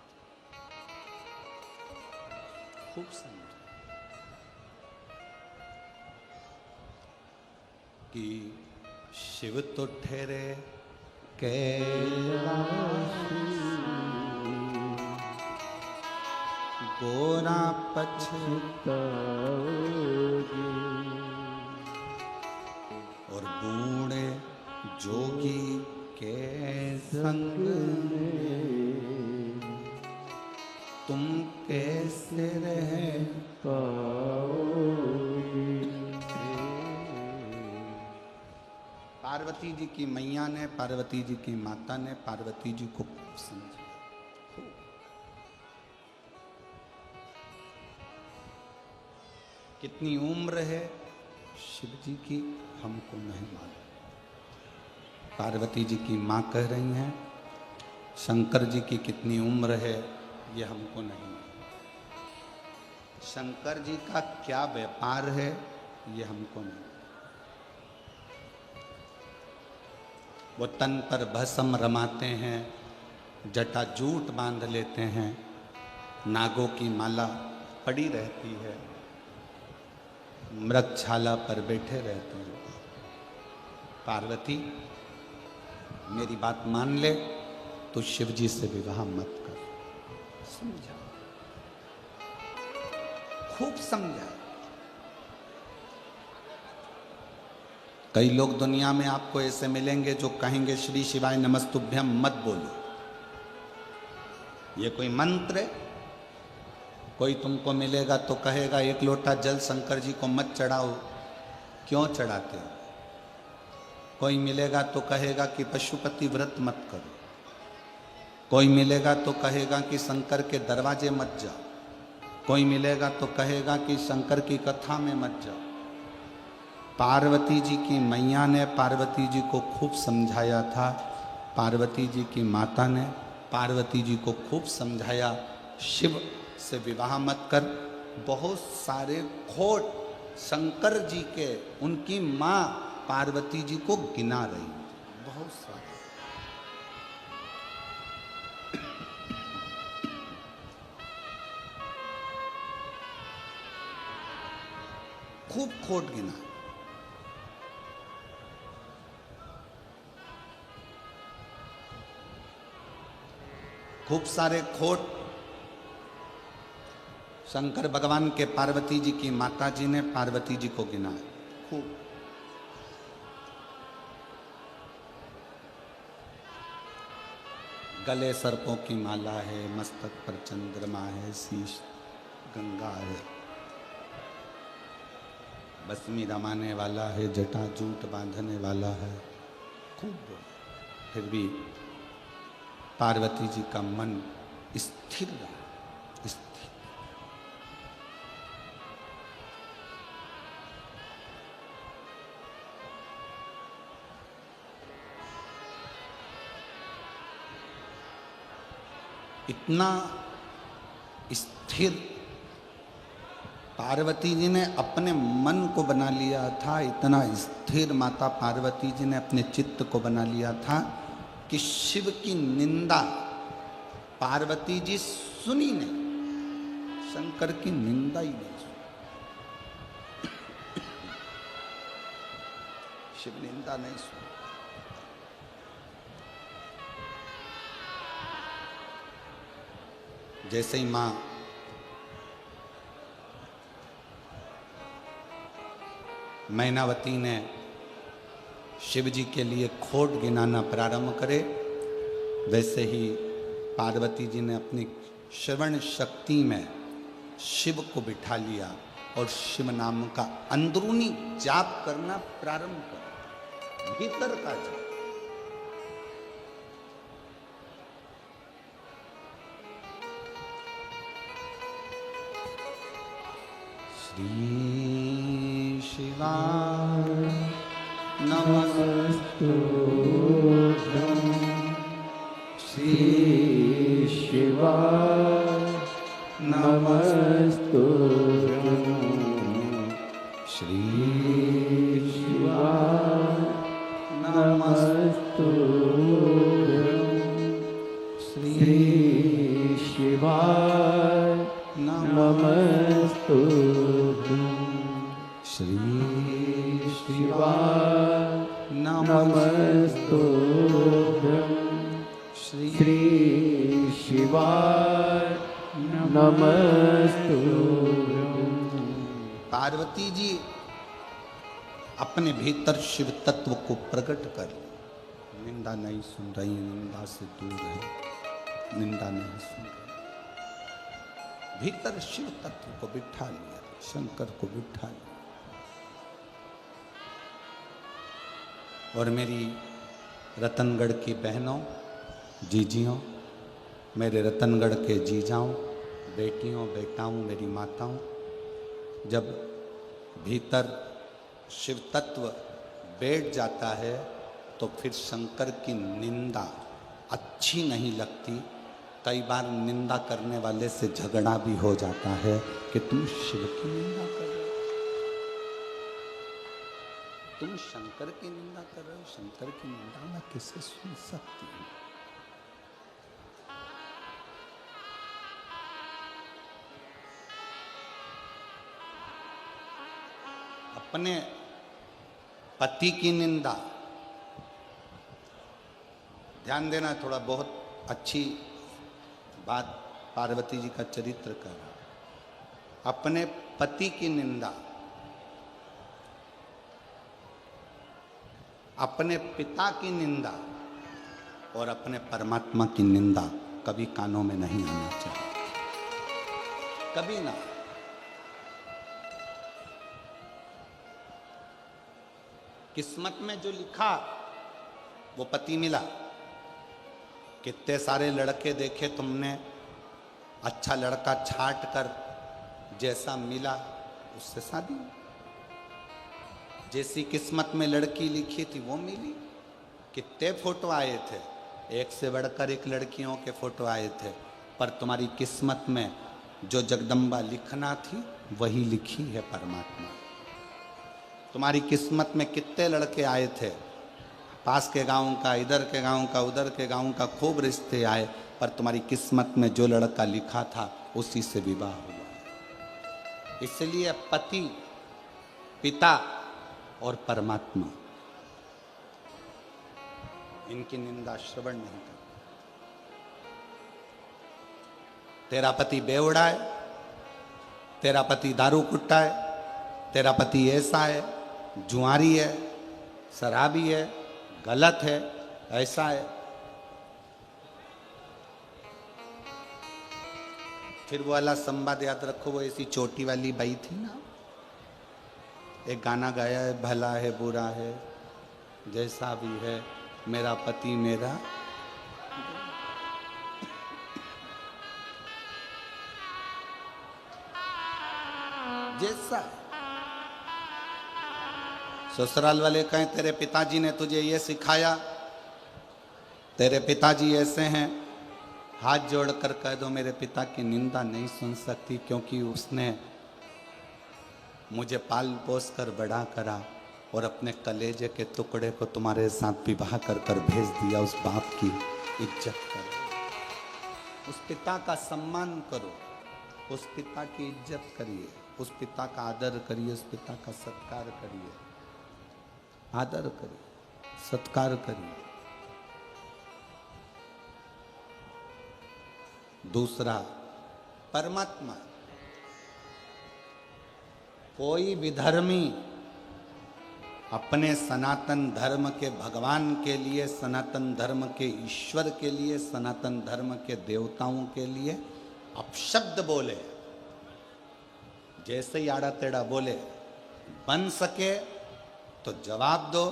खूब समझा। कि शिव तो ठहरे कैलाशी, गोरा पछताओगे और बूढ़े जोगी के संग में तुम कैसे रह पाओगे। पार्वती जी की मैया ने, पार्वती जी की माता ने पार्वती जी को समझा। कितनी उम्र है शिव जी की हमको नहीं मालूम। पार्वती जी की माँ कह रही हैं शंकर जी की कितनी उम्र है ये हमको नहीं मालूम। शंकर जी का क्या व्यापार है ये हमको नहीं। वो तन पर भस्म रमाते हैं, जटा जूट बांध लेते हैं, नागों की माला पड़ी रहती है, मृगछाला पर बैठे रहते हैं। पार्वती मेरी बात मान ले तो शिव जी से विवाह मत कर। समझा, खूब समझा। कई लोग दुनिया में आपको ऐसे मिलेंगे जो कहेंगे श्री शिवाय नमस्तुभ्यम मत बोलो, ये कोई मंत्र है। कोई तुमको मिलेगा तो कहेगा एक लोटा जल शंकर जी को मत चढ़ाओ, क्यों चढ़ाते हो। कोई मिलेगा तो कहेगा कि पशुपति व्रत मत करो। कोई मिलेगा तो कहेगा कि शंकर के दरवाजे मत जाओ। कोई मिलेगा तो कहेगा कि शंकर की कथा में मत जाओ। पार्वती जी की मैया ने पार्वती जी को खूब समझाया था। पार्वती जी की माता ने पार्वती जी को खूब समझाया शिव से विवाह मत कर। बहुत सारे खोट शंकर जी के उनकी माँ पार्वती जी को गिना रही, बहुत सारे। खूब खोट गिना। खूब सारे खोट शंकर भगवान के पार्वती जी की माता जी ने पार्वती जी को गिना है खूब। गले सर्पों की माला है, मस्तक पर चंद्रमा है, शीश गंगा है, बसमी रमाने वाला है, जटा जूट बांधने वाला है, खूब। फिर भी पार्वती जी का मन स्थिर रहा, स्थिर। इतना स्थिर पार्वती जी ने अपने मन को बना लिया था, इतना स्थिर माता पार्वती जी ने अपने चित्त को बना लिया था कि शिव की निंदा पार्वती जी सुनी नहीं, शंकर की निंदा ही नहीं सुनी। शिव निंदा नहीं सुनी। जैसे ही मां मैनावती ने शिव जी के लिए खोट गिनाना प्रारंभ करे, वैसे ही पार्वती जी ने अपनी श्रवण शक्ति में शिव को बिठा लिया और शिव नाम का अंदरूनी जाप करना प्रारंभ कर, भीतर का जाप। श्री शिवाय नमस्तुभ्यं, श्री शिवाय नमस्तुभ्यं, श्री शिवाय नमस्तुभ्यं, श्री शिवाय नमस्तुभ्यं, श्री शिवाय नमस्तुभ्यं श्री शिवाय नमस्तुभ्यं। पार्वती जी अपने भीतर शिव तत्व को प्रकट कर ली। निंदा नहीं सुन रही, निंदा से दूर है, निंदा नहीं सुन रही। भीतर शिव तत्व को बिठा लिया, शंकर को बिठा लिया। और मेरी रतनगढ़ की बहनों, जीजियों, मेरे रतनगढ़ के जीजाओं, बेटियों, बेटाओं, मेरी माताओं, जब भीतर शिव तत्व बैठ जाता है तो फिर शंकर की निंदा अच्छी नहीं लगती। कई बार निंदा करने वाले से झगड़ा भी हो जाता है कि तुम शिव की निंदा कर रहे हो, तुम शंकर की निंदा कर रहे हो। शंकर की निंदा मैं किसे सुन सकती हूँ? अपने पति की निंदा, ध्यान देना, थोड़ा बहुत अच्छी बात पार्वती जी का चरित्र कर रहा। अपने पति की निंदा, अपने पिता की निंदा और अपने परमात्मा की निंदा कभी कानों में नहीं आना चाहिए, कभी ना। किस्मत में जो लिखा वो पति मिला। कितने सारे लड़के देखे तुमने, अच्छा लड़का छांट कर जैसा मिला उससे शादी। जैसी किस्मत में लड़की लिखी थी वो मिली। कितने फोटो आए थे, एक से बढ़कर एक लड़कियों के फोटो आए थे, पर तुम्हारी किस्मत में जो जगदम्बा लिखना थी वही लिखी है परमात्मा। तुम्हारी किस्मत में कितने लड़के आए थे, पास के गांव का, इधर के गांव का, उधर के गांव का, खूब रिश्ते आए, पर तुम्हारी किस्मत में जो लड़का लिखा था उसी से विवाह हुआ। इसलिए पति, पिता और परमात्मा, इनकी निंदा श्रवण नहीं कर। तेरा पति बेवड़ा है, तेरा पति दारू कुट्टा है, तेरा पति ऐसा है, जुआरी है, शराबी है, गलत है, ऐसा है, फिर वो वाला संवाद याद रखो, वो ऐसी चोटी वाली बाई थी ना, एक गाना गाया है, भला है बुरा है जैसा भी है मेरा पति मेरा जैसा। ससुराल वाले कहें तेरे पिताजी ने तुझे ये सिखाया, तेरे पिताजी ऐसे हैं, हाथ जोड़कर कह दो मेरे पिता की निंदा नहीं सुन सकती, क्योंकि उसने मुझे पाल पोस कर बड़ा करा और अपने कलेजे के टुकड़े को तुम्हारे साथ विवाह कर कर भेज दिया। उस बाप की इज्जत करो, उस पिता का सम्मान करो, उस पिता की इज्जत करिए, उस पिता का आदर करिए, उस पिता का सत्कार करिए, आदर करिए, सत्कार करिए। दूसरा, परमात्मा। कोई विधर्मी अपने सनातन धर्म के भगवान के लिए, सनातन धर्म के ईश्वर के लिए, सनातन धर्म के देवताओं के लिए अपशब्द बोले, जैसे ही आड़ा टेढ़ा बोले, बन सके तो जवाब दो,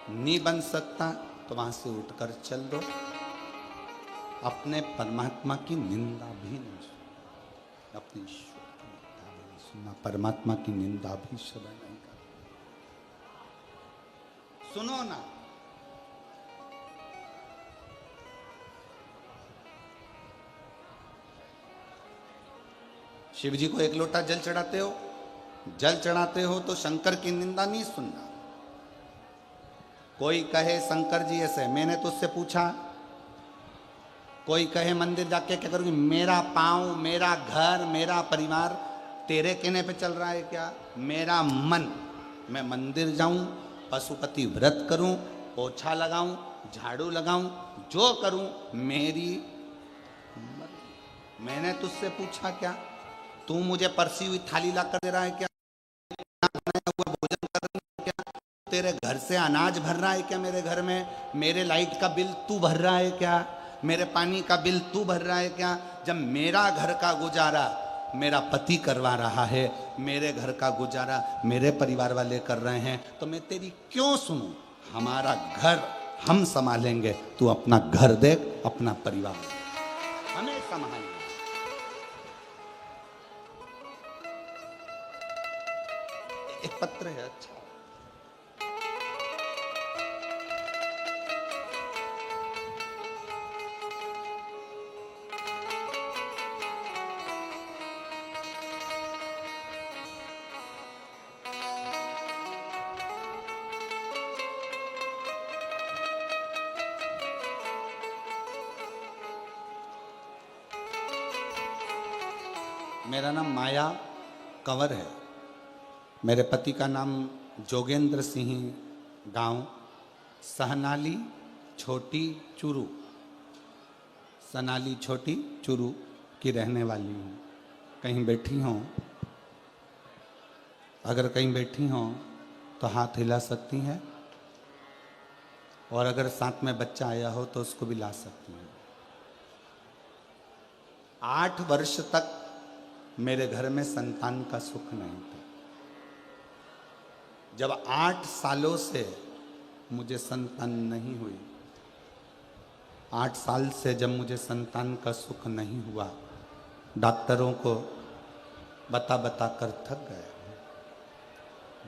नहीं बन सकता तो वहां से उठकर चल दो। अपने परमात्मा की निंदा भी नहीं सुनना, अपने ईश्वर की निंदा भी नहीं सुनना, परमात्मा की निंदा भी श्रवण नहीं करना। सुनो ना, शिव जी को एक लोटा जल चढ़ाते हो, जल चढ़ाते हो तो शंकर की निंदा नहीं सुनना। कोई कहे शंकर जी ऐसे, मैंने तो उससे पूछा, कोई कहे मंदिर जाके क्या करोगी, मेरा पांव, मेरा घर, मेरा परिवार तेरे कहने पे चल रहा है क्या? मेरा मन, मैं मंदिर जाऊं, पशुपति व्रत करूं, पोछा लगाऊं, झाड़ू लगाऊं, जो करूं मेरी मर्जी। मैंने तुझसे पूछा क्या? तू मुझे परसी हुई थाली ला कर दे रहा है क्या? बनाया हुआ भोजन कर रहा है क्या? तेरे घर से अनाज भर रहा है क्या मेरे घर में? मेरे लाइट का बिल तू भर रहा है क्या? मेरे पानी का बिल तू भर रहा है क्या? जब मेरा घर का गुजारा मेरा पति करवा रहा है, मेरे घर का गुजारा मेरे परिवार वाले कर रहे हैं, तो मैं तेरी क्यों सुनूं? हमारा घर हम संभालेंगे, तू अपना घर देख, अपना परिवार देख, हमें संभालना। एक पत्र है, अच्छा मेरा नाम माया कंवर है। मेरे पति का नाम जोगेंद्र सिंह, गांव सहनाली छोटी चूरू, सनाली छोटी चूरू की रहने वाली हूँ। कहीं बैठी हों, अगर कहीं बैठी हों तो हाथ हिला सकती हैं, और अगर साथ में बच्चा आया हो तो उसको भी ला सकती हैं। 8 वर्ष तक मेरे घर में संतान का सुख नहीं था। जब 8 सालों से मुझे संतान नहीं हुई, 8 साल से जब मुझे संतान का सुख नहीं हुआ, डॉक्टरों को बता बता कर थक गए,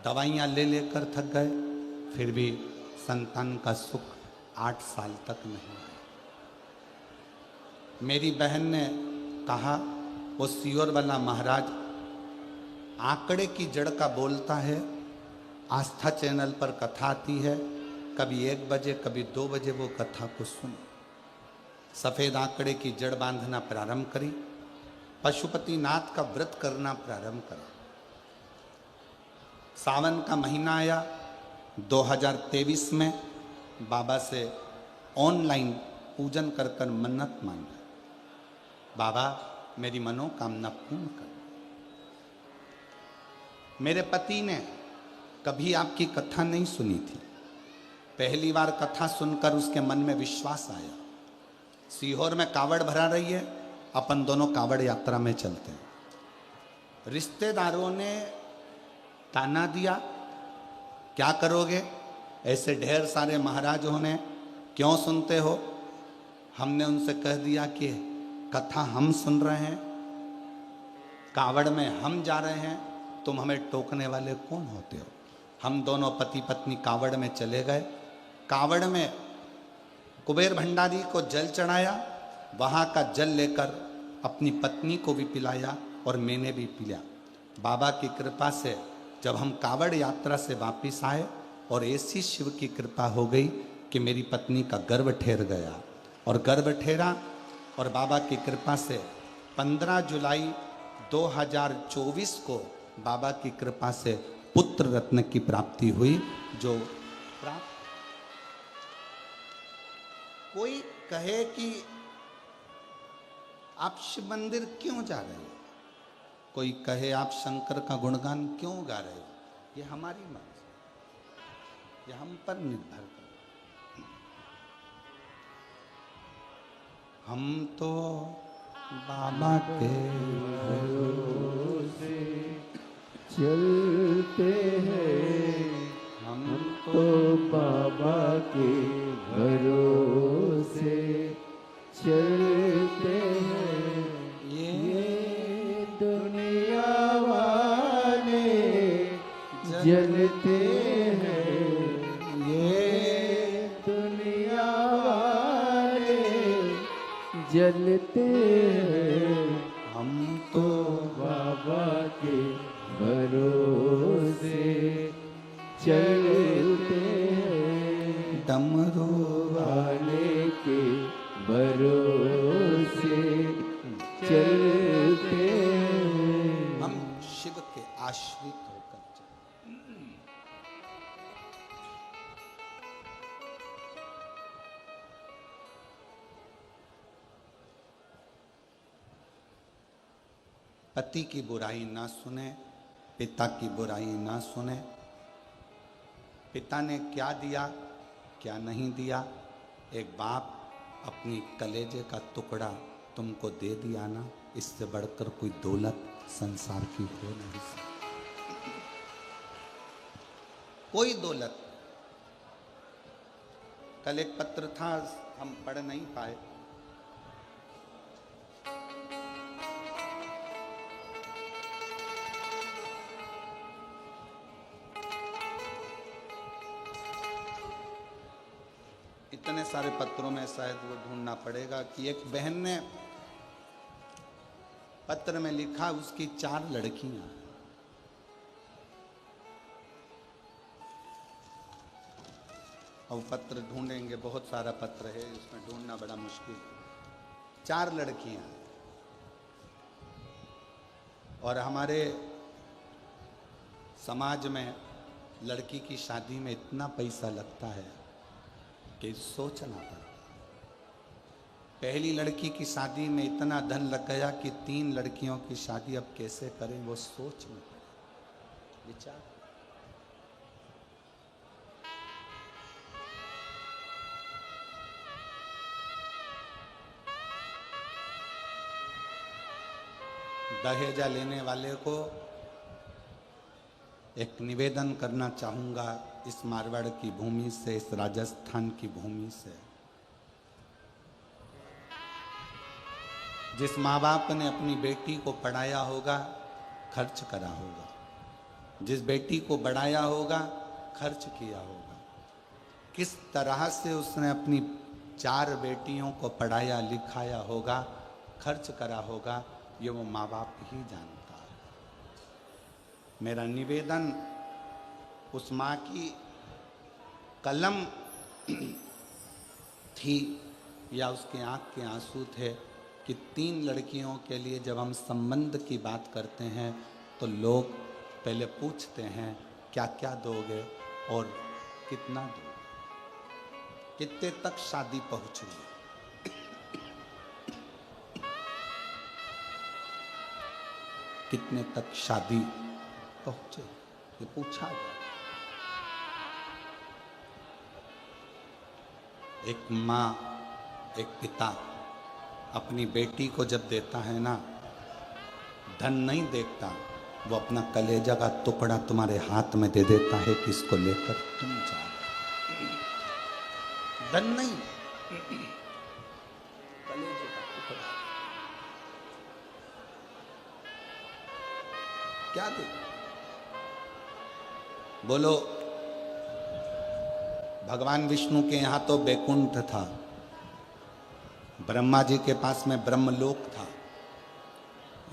दवाइयाँ ले लेकर थक गए, फिर भी संतान का सुख 8 साल तक नहीं आया। मेरी बहन ने कहा, वो सीहोर वाला महाराज आंकड़े की जड़ का बोलता है, आस्था चैनल पर कथा आती है, कभी 1 बजे कभी 2 बजे वो कथा को सुनो। सफ़ेद आंकड़े की जड़ बांधना प्रारंभ करी, पशुपतिनाथ का व्रत करना प्रारंभ करा। सावन का महीना आया, 2023 में बाबा से ऑनलाइन पूजन कर कर मन्नत मांगा, बाबा मेरी मनोकामना पूर्ण कर। मेरे पति ने कभी आपकी कथा नहीं सुनी थी, पहली बार कथा सुनकर उसके मन में विश्वास आया। सीहोर में कावड़ भरा रही है, अपन दोनों कावड़ यात्रा में चलते हैं। रिश्तेदारों ने ताना दिया, क्या करोगे, ऐसे ढेर सारे महाराजों ने क्यों सुनते हो? हमने उनसे कह दिया कि कथा हम सुन रहे हैं, कावड़ में हम जा रहे हैं, तुम हमें टोकने वाले कौन होते हो? हम दोनों पति पत्नी कावड़ में चले गए। कावड़ में कुबेर भंडारी को जल चढ़ाया, वहाँ का जल लेकर अपनी पत्नी को भी पिलाया और मैंने भी पिया। बाबा की कृपा से जब हम कावड़ यात्रा से वापिस आए, और ऐसी शिव की कृपा हो गई कि मेरी पत्नी का गर्भ ठहर गया, और गर्भ ठहरा, और बाबा की कृपा से 15 जुलाई 2024 को बाबा की कृपा से पुत्र रत्न की प्राप्ति हुई। जो प्राप्त, कोई कहे कि आप शिव मंदिर क्यों जा रहे हो, कोई कहे आप शंकर का गुणगान क्यों गा रहे हो, ये हमारी मर्जी, ये हम पर निर्भर करता। हम तो बाबा के भरोसे चलते हैं, हम तो बाबा के भरोसे चलते हैं। ये दुनिया वाले जलते हैं, ये दुनिया वाले जलते हैं। हम तो बाबा के भरोसे चलते हैं, डमरू वाले के भरोसे चलते हैं। हम शिव के आश्रित होकर चलते। पति की बुराई ना सुने, पिता की बुराई ना सुने। पिता ने क्या दिया क्या नहीं दिया, एक बाप अपनी कलेजे का टुकड़ा तुमको दे दिया ना, इससे बढ़कर कोई दौलत संसार की हो नहीं सकती। कोई दौलत। कल एक पत्र था, हम पढ़ नहीं पाए। इतने सारे पत्रों में शायद वो ढूंढना पड़ेगा कि एक बहन ने पत्र में लिखा उसकी 4 लड़कियां। और पत्र ढूंढेंगे, बहुत सारा पत्र है, इसमें ढूंढना बड़ा मुश्किल। 4 लड़कियां। और हमारे समाज में लड़की की शादी में इतना पैसा लगता है कि सोचना पड़ा। पहली लड़की की शादी में इतना धन लग गया कि 3 लड़कियों की शादी अब कैसे करें, वो सोच में पड़ा। विचार। दहेजा लेने वाले को एक निवेदन करना चाहूंगा, इस मारवाड़ की भूमि से, इस राजस्थान की भूमि से। जिस माँ बाप ने अपनी बेटी को पढ़ाया होगा, खर्च करा होगा, जिस बेटी को बढ़ाया होगा, खर्च किया होगा, किस तरह से उसने अपनी 4 बेटियों को पढ़ाया लिखाया होगा, खर्च करा होगा, ये वो माँ बाप ही जानता है। मेरा निवेदन उस माँ की कलम थी या उसके आँख के आंसू थे कि 3 लड़कियों के लिए जब हम संबंध की बात करते हैं तो लोग पहले पूछते हैं क्या क्या दोगे और कितना दोगे, कितने तक शादी पहुँच रही। कितने तक शादी पहुंचे, ये पूछा गया। एक माँ एक पिता अपनी बेटी को जब देता है ना, धन नहीं देखता, वो अपना कलेजा का टुकड़ा तुम्हारे हाथ में दे देता है कि इसको लेकर तुम जाओ। धन नहीं, कलेजे का टुकड़ा। क्या दे? बोलो। भगवान विष्णु के यहां तो बैकुंठ था, ब्रह्मा जी के पास में ब्रह्मलोक था,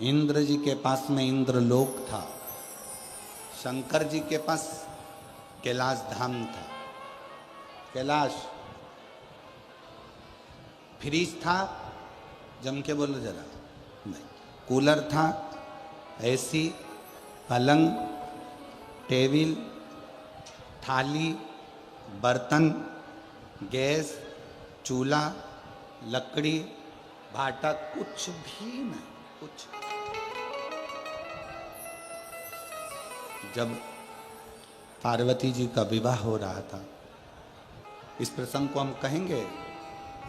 इंद्र जी के पास में इंद्रलोक था, शंकर जी के पास कैलाश धाम था। कैलाश फ्रिज था, जम के बोलो जरा, नहीं। कूलर था, एसी, पलंग, टेबल, थाली, बर्तन, गैस, चूल्हा, लकड़ी, भाटा, कुछ भी नहीं, कुछ। जब पार्वती जी का विवाह हो रहा था, इस प्रसंग को हम कहेंगे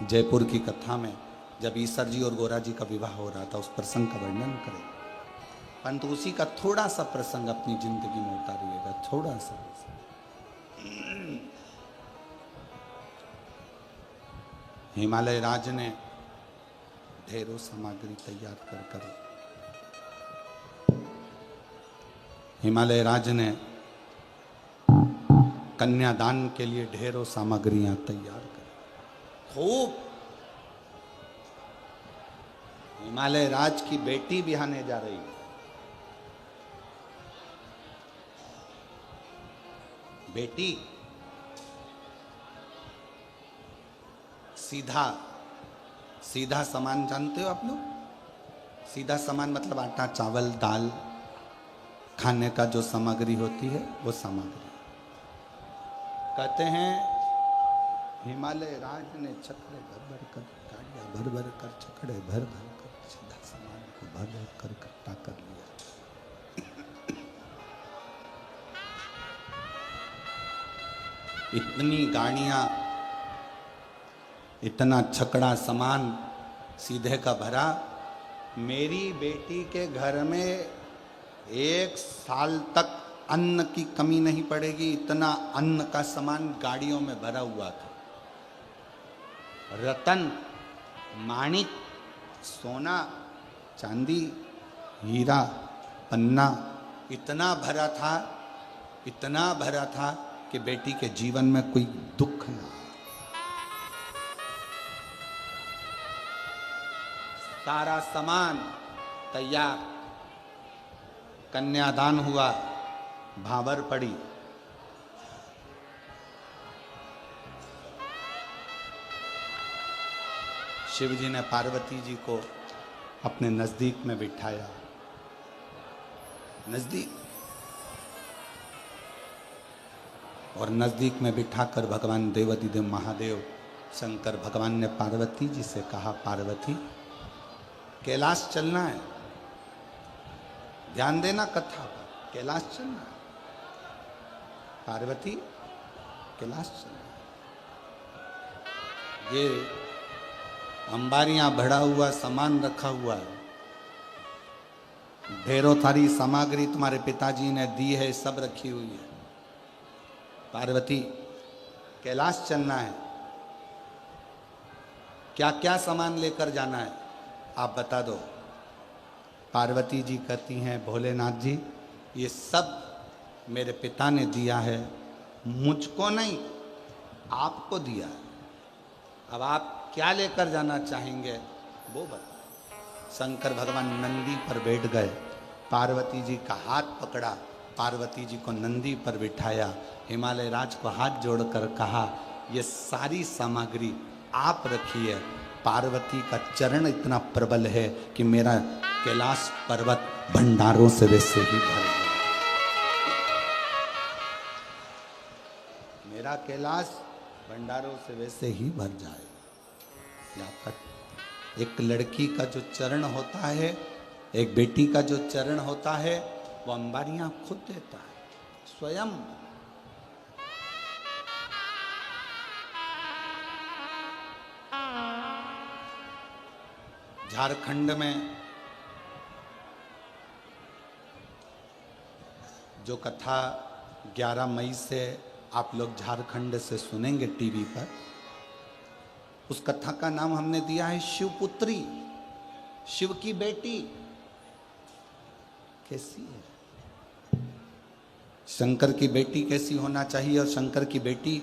जयपुर की कथा में, जब ईसर जी और गोरा जी का विवाह हो रहा था, उस प्रसंग का वर्णन करें। परंतु उसी का थोड़ा सा प्रसंग अपनी जिंदगी में उतारिएगा, थोड़ा सा। हिमालय राज ने ढेरों सामग्री तैयार कर हिमालय राज ने कन्यादान के लिए ढेरों सामग्रियां तैयार कर खूब। हिमालय राज की बेटी बिहाने जा रही है। बेटी सीधा सीधा सामान जानते हो आप लोग? सीधा सामान मतलब आटा, चावल, दाल, खाने का जो सामग्री होती है वो सामग्री। कहते हैं हिमालय राज ने छकड़े भर भर कर, गाड़ियां भर भर कर, छकड़े भर भर कर सीधा सामान को भर कर इकट्ठा कर लिया। इतनी गाड़ियां, इतना छकड़ा सामान सीधे का भरा। मेरी बेटी के घर में 1 साल तक अन्न की कमी नहीं पड़ेगी, इतना अन्न का सामान गाड़ियों में भरा हुआ था। रतन, माणिक, सोना, चांदी, हीरा, पन्ना इतना भरा था कि बेटी के जीवन में कोई दुख ना। सारा सामान तैयार, कन्यादान हुआ, भाबर पड़ी। शिव जी ने पार्वती जी को अपने नजदीक में बिठाया। नजदीक, और नजदीक में बिठाकर भगवान देवाधिदेव महादेव शंकर भगवान ने पार्वती जी से कहा, पार्वती कैलाश चलना है, ध्यान देना कथा पर, कैलाश चलना है पार्वती, कैलाश चलना है। ये अंबारियां भरा हुआ सामान रखा हुआ है, ढेरों सारी सामग्री तुम्हारे पिताजी ने दी है, सब रखी हुई है। पार्वती कैलाश चलना है, क्या क्या सामान लेकर जाना है आप बता दो। पार्वती जी कहती हैं, भोलेनाथ जी ये सब मेरे पिता ने दिया है, मुझको नहीं आपको दिया है, अब आप क्या लेकर जाना चाहेंगे वो बता। शंकर भगवान नंदी पर बैठ गए, पार्वती जी का हाथ पकड़ा, पार्वती जी को नंदी पर बिठाया, हिमालय राज को हाथ जोड़कर कहा, ये सारी सामग्री आप रखिए। पार्वती का चरण इतना प्रबल है कि मेरा कैलाश पर्वत भंडारों से वैसे ही भर गया। मेरा कैलाश भंडारों से वैसे ही भर जाए। एक लड़की का जो चरण होता है, एक बेटी का जो चरण होता है, वो अंबारियां खुद देता है स्वयं। झारखंड में जो कथा 11 मई से आप लोग झारखंड से सुनेंगे टीवी पर, उस कथा का नाम हमने दिया है शिवपुत्री, शिव की बेटी। कैसी है शंकर की बेटी, कैसी होना चाहिए, और शंकर की बेटी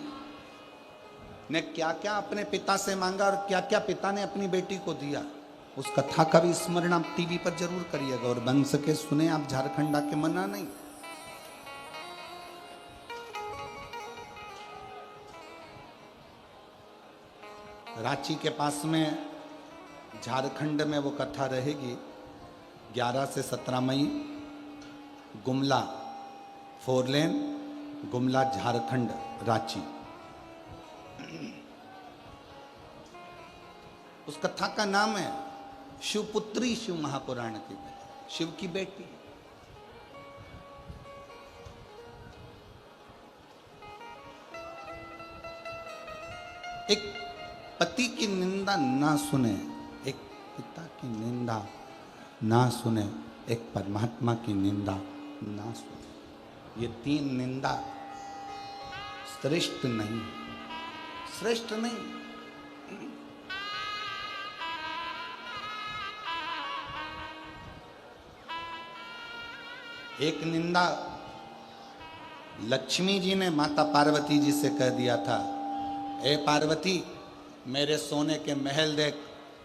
ने क्या क्या अपने पिता से मांगा और क्या क्या पिता ने अपनी बेटी को दिया। उस कथा का भी स्मरण आप टीवी पर जरूर करिएगा, और बन सके सुने आप, झारखंड आके मना नहीं। रांची के पास में झारखंड में वो कथा रहेगी 11 से 17 मई, गुमला 4 लेन, गुमला झारखंड, रांची। उस कथा का नाम है शिवपुत्री, शिव महापुराण की, शिव की बेटी। एक पति की निंदा ना सुने, एक पिता की निंदा ना सुने, एक परमात्मा की निंदा ना सुने, ये 3 निंदा श्रेष्ठ नहीं, श्रेष्ठ नहीं। एक निंदा लक्ष्मी जी ने माता पार्वती जी से कह दिया था, ए पार्वती मेरे सोने के महल देख,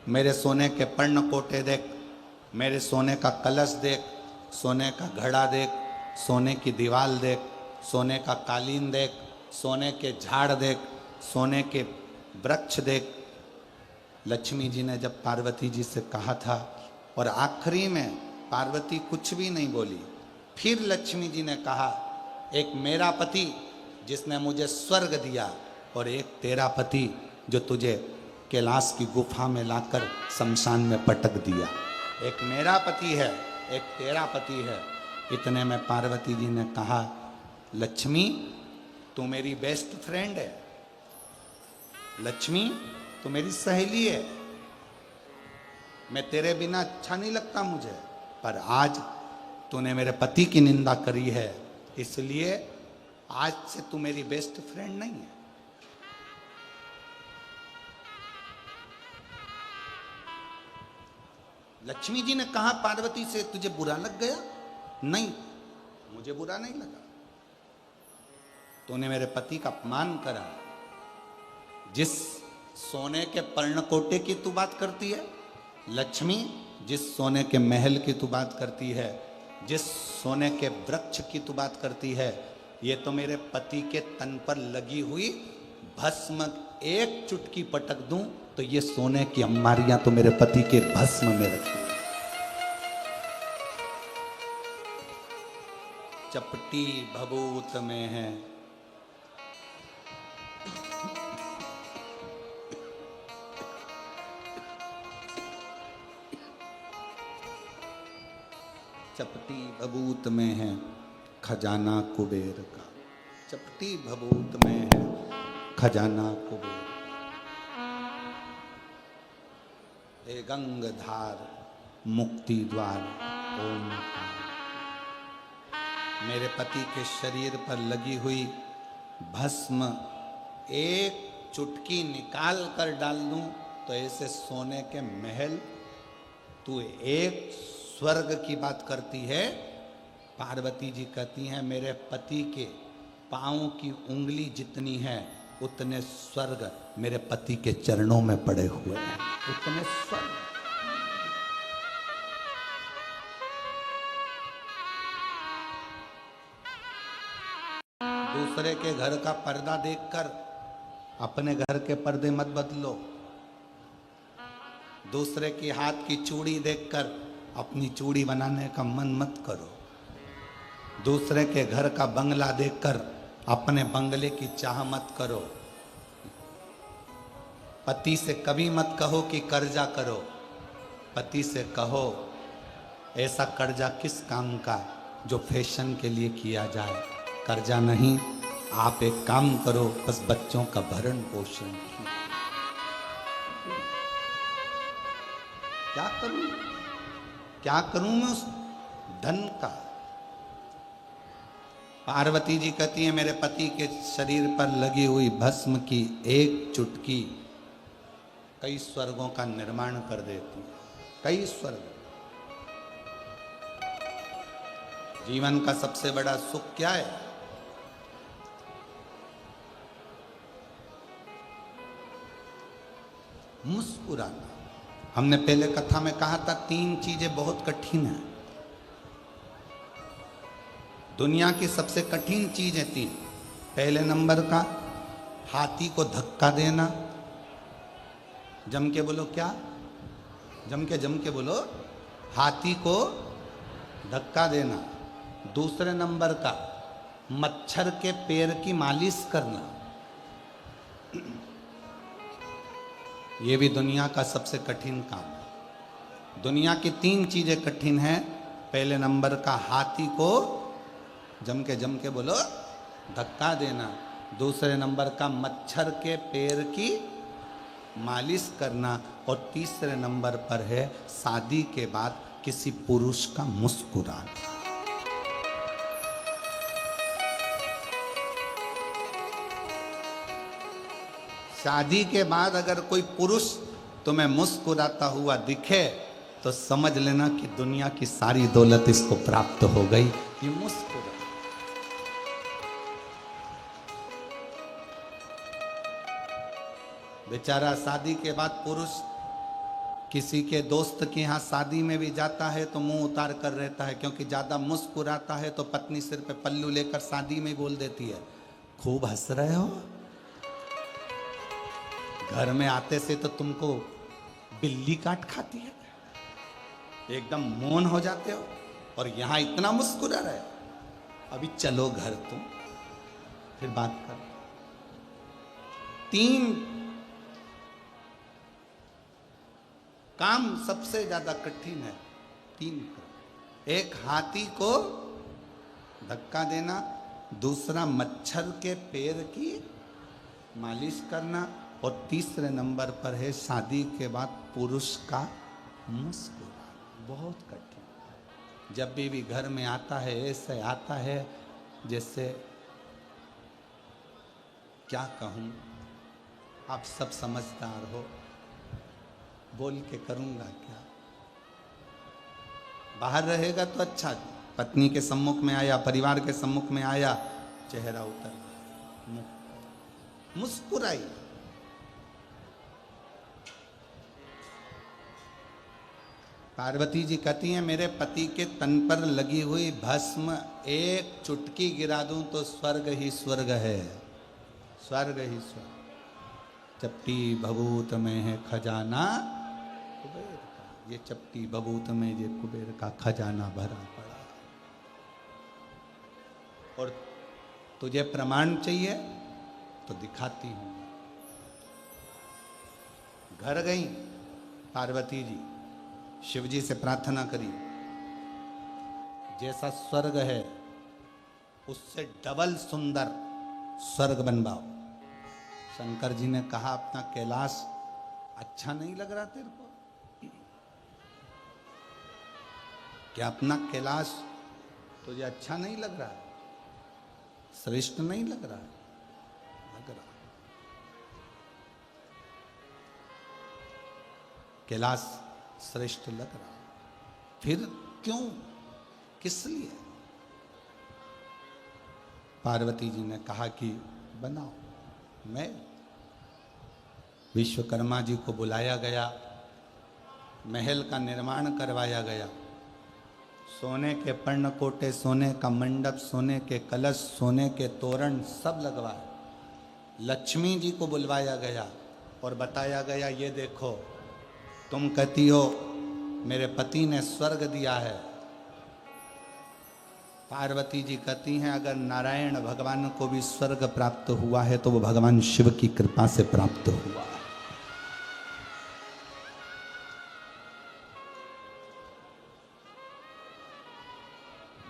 मेरे सोने के पर्णकोटे देख, मेरे सोने का कलश देख, सोने का घड़ा देख, सोने की दीवार देख, सोने का कालीन देख, सोने के झाड़ देख, सोने के वृक्ष देख। लक्ष्मी जी ने जब पार्वती जी से कहा था, और आखिरी में पार्वती कुछ भी नहीं बोली, फिर लक्ष्मी जी ने कहा, एक मेरा पति जिसने मुझे स्वर्ग दिया, और एक तेरा पति जो तुझे कैलाश की गुफा में लाकर शमशान में पटक दिया। एक मेरा पति है, एक तेरा पति है। इतने में पार्वती जी ने कहा, लक्ष्मी तू मेरी बेस्ट फ्रेंड है, लक्ष्मी तू मेरी सहेली है, मैं तेरे बिना अच्छा नहीं लगता मुझे, पर आज तूने मेरे पति की निंदा करी है, इसलिए आज से तू मेरी बेस्ट फ्रेंड नहीं है। लक्ष्मी जी ने कहा पार्वती से, तुझे बुरा लग गया? नहीं, मुझे बुरा नहीं लगा। तूने मेरे पति का अपमान करा। जिस सोने के पर्णकोटे की तू बात करती है लक्ष्मी, जिस सोने के महल की तू बात करती है, जिस सोने के वृक्ष की तू बात करती है, ये तो मेरे पति के तन पर लगी हुई भस्म, एक चुटकी पटक दूं तो ये सोने की अम्बारियां तो मेरे पति के भस्म में रखी। चपटी भभूत में है, चपटी भभूत में है खजाना कुबेर का, चपटी भभूत में है खजाना कुबेर। हे गंगधार मुक्ति द्वार ओंकार। मेरे पति के शरीर पर लगी हुई भस्म एक चुटकी निकाल कर डाल दूं तो ऐसे सोने के महल, तू एक स्वर्ग की बात करती है। पार्वती जी कहती हैं मेरे पति के पांव की उंगली जितनी है उतने स्वर्ग मेरे पति के चरणों में पड़े हुए हैं, उतने स्वर्ग। दूसरे के घर का पर्दा देखकर अपने घर के पर्दे मत बदलो। दूसरे के हाथ की चूड़ी देखकर अपनी चूड़ी बनाने का मन मत करो। दूसरे के घर का बंगला देखकर अपने बंगले की चाह मत करो। पति से कभी मत कहो कि कर्जा करो, पति से कहो ऐसा कर्जा किस काम का जो फैशन के लिए किया जाए। कर्जा नहीं, आप एक काम करो, बस बच्चों का भरण पोषण। क्या करूं, क्या करूं मैं उस धन का? पार्वती जी कहती है मेरे पति के शरीर पर लगी हुई भस्म की एक चुटकी कई स्वर्गों का निर्माण कर देती, कई स्वर्ग। जीवन का सबसे बड़ा सुख क्या है? मुस्कुराना। हमने पहले कथा में कहा था 3 चीजें बहुत कठिन है। दुनिया की सबसे कठिन चीज है 3। पहले नंबर का हाथी को धक्का देना। जम के बोलो क्या? जम के बोलो, हाथी को धक्का देना। दूसरे नंबर का मच्छर के पैर की मालिश करना। यह भी दुनिया का सबसे कठिन काम है। दुनिया की 3 चीजें कठिन हैं। पहले नंबर का हाथी को जम के बोलो धक्का देना। दूसरे नंबर का मच्छर के पैर की मालिश करना। और तीसरे नंबर पर है शादी के बाद किसी पुरुष का मुस्कुराना। शादी के बाद अगर कोई पुरुष तुम्हें मुस्कुराता हुआ दिखे तो समझ लेना कि दुनिया की सारी दौलत इसको प्राप्त हो गई। ये मुस्कुरा। बेचारा शादी के बाद पुरुष किसी के दोस्त के यहाँ शादी में भी जाता है तो मुंह उतार कर रहता है, क्योंकि ज्यादा मुस्कुराता है तो पत्नी सिर पे पल्लू लेकर शादी में बोल देती है, खूब हंस रहे हो। घर में आते से तो तुमको बिल्ली काट खाती है, एकदम मौन हो जाते हो, और यहां इतना मुस्कुरा रहे हो। अभी चलो घर तुम, फिर बात कर। 3 काम सबसे ज्यादा कठिन है। 3 क्रम। एक हाथी को धक्का देना, दूसरा मच्छर के पैर की मालिश करना, और तीसरे नंबर पर है शादी के बाद पुरुष का मुस्कुराना। बहुत कठिन। जब भी घर में आता है ऐसे आता है जैसे क्या कहूँ, आप सब समझदार हो, बोल के करूँगा क्या। बाहर रहेगा तो अच्छा, पत्नी के सम्मुख में आया, परिवार के सम्मुख में आया, चेहरा उतर, मुस्कुराई। पार्वती जी कहती हैं मेरे पति के तन पर लगी हुई भस्म एक चुटकी गिरा दूं तो स्वर्ग ही स्वर्ग है, स्वर्ग ही स्वर्ग। चपटी भभूत में है खजाना कुबेर का, ये चपटी भभूत में ये कुबेर का खजाना भरा पड़ा। और तुझे प्रमाण चाहिए तो दिखाती हूं। घर गई पार्वती जी, शिव जी से प्रार्थना करी, जैसा स्वर्ग है उससे डबल सुंदर स्वर्ग बनवाओ। शंकर जी ने कहा अपना कैलाश अच्छा नहीं लग रहा तेरे को? क्या अपना कैलाश तुझे अच्छा नहीं लग रहा? श्रेष्ठ नहीं लग रहा? लग रहा। कैलाश श्रेष्ठ लग रहा, फिर क्यों, किस लिए? पार्वती जी ने कहा कि बनाओ। मैं विश्वकर्मा जी को बुलाया गया, महल का निर्माण करवाया गया, सोने के पर्णकोटे, सोने का मंडप, सोने के कलश, सोने के तोरण सब लगवाए। लक्ष्मी जी को बुलवाया गया और बताया गया ये देखो, तुम कहती हो मेरे पति ने स्वर्ग दिया है, पार्वती जी कहती हैं अगर नारायण भगवान को भी स्वर्ग प्राप्त हुआ है तो वो भगवान शिव की कृपा से प्राप्त हुआ है।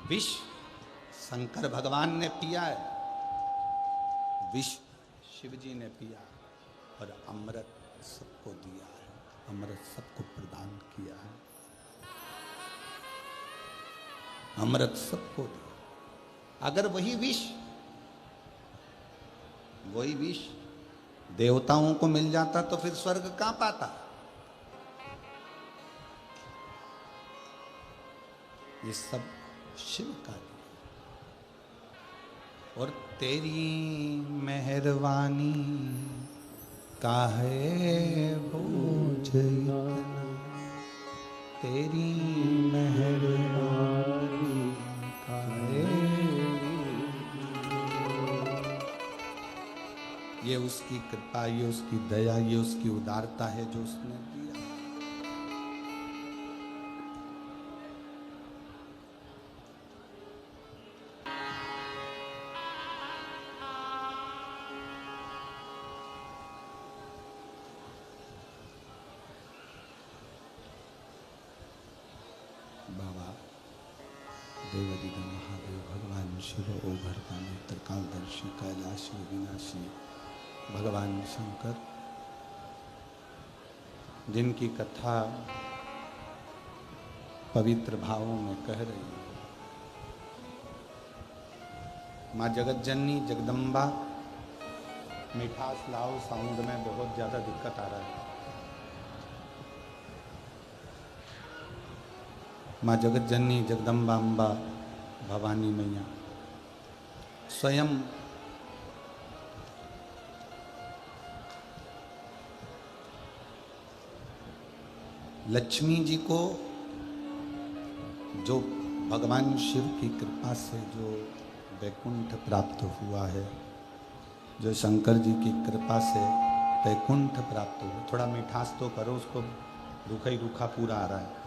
विष शंकर भगवान ने पिया है, विष शिव जी ने पिया, और अमृत सबको दिया है, अमृत सबको प्रदान किया है, अमृत सबको दिया। अगर वही विष देवताओं को मिल जाता तो फिर स्वर्ग कहां पाता? ये सब शिव का दिया। और तेरी मेहरबानी काहे बोझ इतना, तेरी मेहरबानी काहे। ये उसकी कृपा, ये उसकी दया, ये उसकी उदारता है जो उसने दिया। बाबा देवादिदेव महादेव भगवान शिव ओघरदानी त्रिकालदर्शी कैलाशी विनाशी भगवान शंकर, जिनकी कथा पवित्र भावों में कह रही है। माँ जगत जननी जगदम्बा, मिठास लाओ, साउंड में बहुत ज़्यादा दिक्कत आ रहा है। माँ जगत जननी जगदम्बा अम्बा भवानी मैया स्वयं लक्ष्मी जी को, जो भगवान शिव की कृपा से जो वैकुंठ प्राप्त हुआ है, जो शंकर जी की कृपा से वैकुंठ प्राप्त हुआ। थोड़ा मिठास तो करो, उसको रूखा ही रूखा पूरा आ रहा है।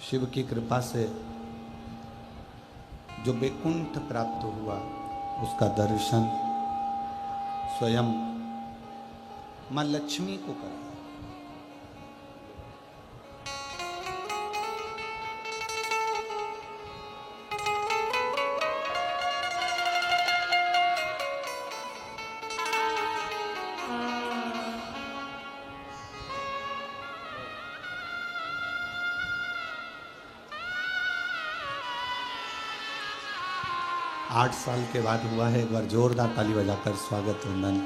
शिव की कृपा से जो वैकुंठ प्राप्त हुआ, उसका दर्शन स्वयं माँ लक्ष्मी को करा। 8 साल के बाद हुआ है। एक बार जोरदार ताली बजाकर स्वागत वंदन।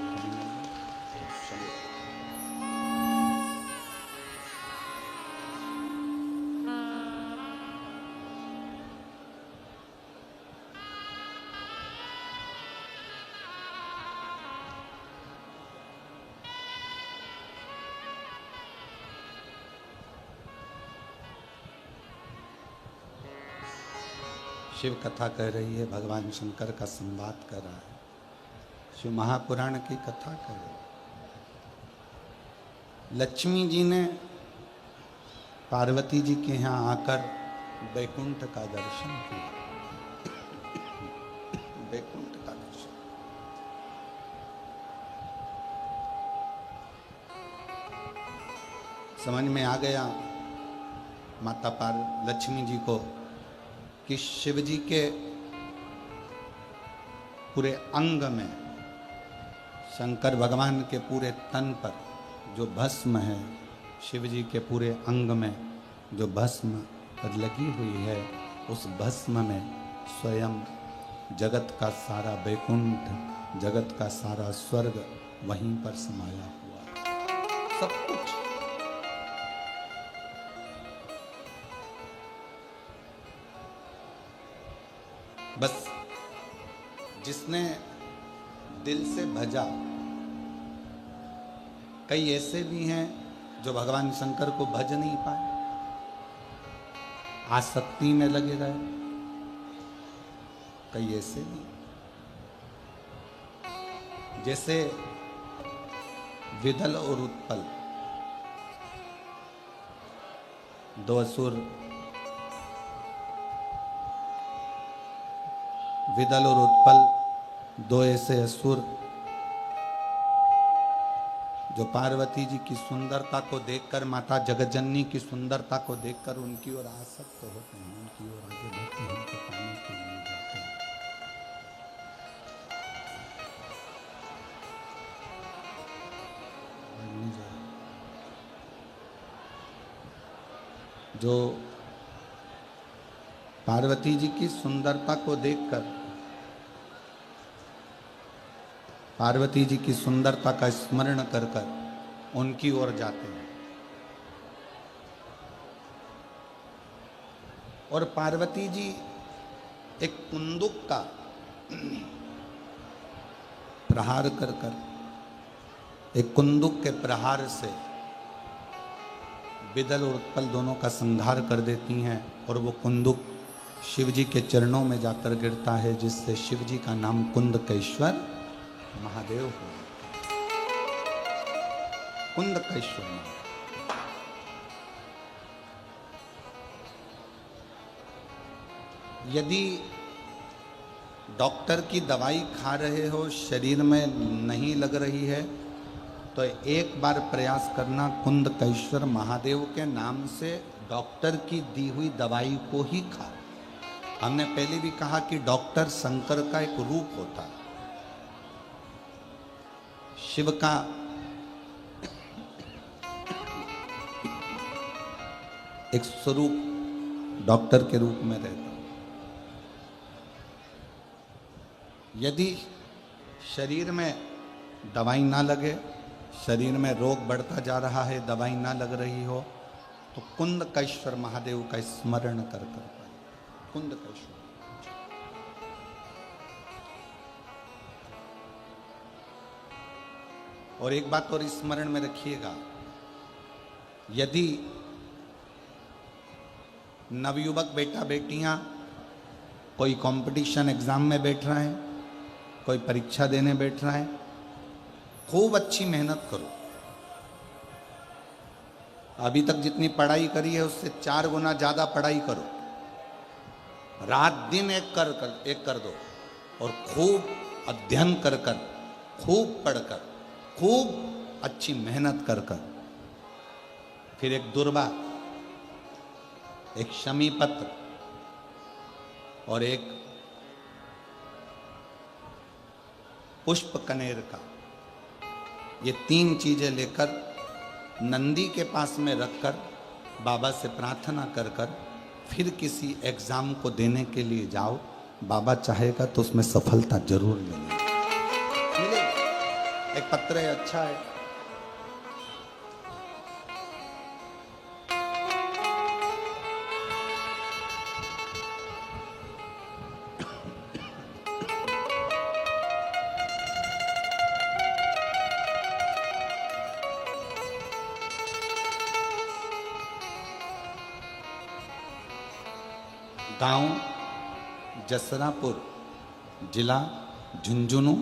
शिव कथा कह रही है, भगवान शंकर का संवाद कर रहा है, शिव महापुराण की कथा कर रही है। लक्ष्मी जी ने पार्वती जी के यहाँ आकर वैकुंठ का दर्शन किया। वैकुंठ का दर्शन, समझ में आ गया माता लक्ष्मी जी को कि शिव जी के पूरे अंग में, शंकर भगवान के पूरे तन पर जो भस्म है, शिव जी के पूरे अंग में जो भस्म पर लगी हुई है, उस भस्म में स्वयं जगत का सारा वैकुंठ, जगत का सारा स्वर्ग वहीं पर समाया हुआ है। सब कुछ बस जिसने दिल से भजा। कई ऐसे भी हैं जो भगवान शंकर को भज नहीं पाए, आसक्ति में लगे रहे। कई ऐसे भी, जैसे विदल और उत्पल, दो असुर, विदल और उत्पल दो ऐसे असुर जो पार्वती जी की सुंदरता को देखकर, माता जगज्जननी की सुंदरता को देखकर उनकी ओर आसक्त होते हैं, उनकी ओर आगे बढ़ते हैं, उनको पाने के लिए जाते हैं। जो पार्वती जी की सुंदरता को देखकर, पार्वती जी की सुंदरता का स्मरण कर कर उनकी ओर जाते हैं। और पार्वती जी एक कुंदुक का प्रहार कर कर, एक कुंदुक के प्रहार से विदल और उत्पल दोनों का संहार कर देती हैं। और वो कुंदुक शिव जी के चरणों में जाकर गिरता है, जिससे शिव जी का नाम कुंदकेश्वर महादेव हो। कुंदकेश्वर महादेव। यदि डॉक्टर की दवाई खा रहे हो, शरीर में नहीं लग रही है, तो एक बार प्रयास करना, कुंदकेश्वर महादेव के नाम से डॉक्टर की दी हुई दवाई को ही खा। हमने पहले भी कहा कि डॉक्टर शंकर का एक रूप होता है, शिव का एक स्वरूप डॉक्टर के रूप में रहता। यदि शरीर में दवाई ना लगे, शरीर में रोग बढ़ता जा रहा है, दवाई ना लग रही हो, तो कुंदकेश्वर महादेव का स्मरण कर कुंदकेश्वर। और एक बात और स्मरण में रखिएगा, यदि नवयुवक बेटा बेटियां कोई कंपटीशन एग्जाम में बैठ रहे हैं, कोई परीक्षा देने बैठ रहा है, खूब अच्छी मेहनत करो। अभी तक जितनी पढ़ाई करी है उससे 4 गुना ज्यादा पढ़ाई करो। रात दिन एक कर दो और खूब अध्ययन कर कर, खूब पढ़कर, खूब अच्छी मेहनत कर कर, फिर एक दुर्वा, एक शमी पत्र और एक पुष्प कनेर का, ये 3 चीजें लेकर नंदी के पास में रखकर बाबा से प्रार्थना कर कर फिर किसी एग्जाम को देने के लिए जाओ। बाबा चाहेगा तो उसमें सफलता जरूर मिलेगी। एक पत्र है, अच्छा है। गांव जसरापुर, जिला झुंझुनू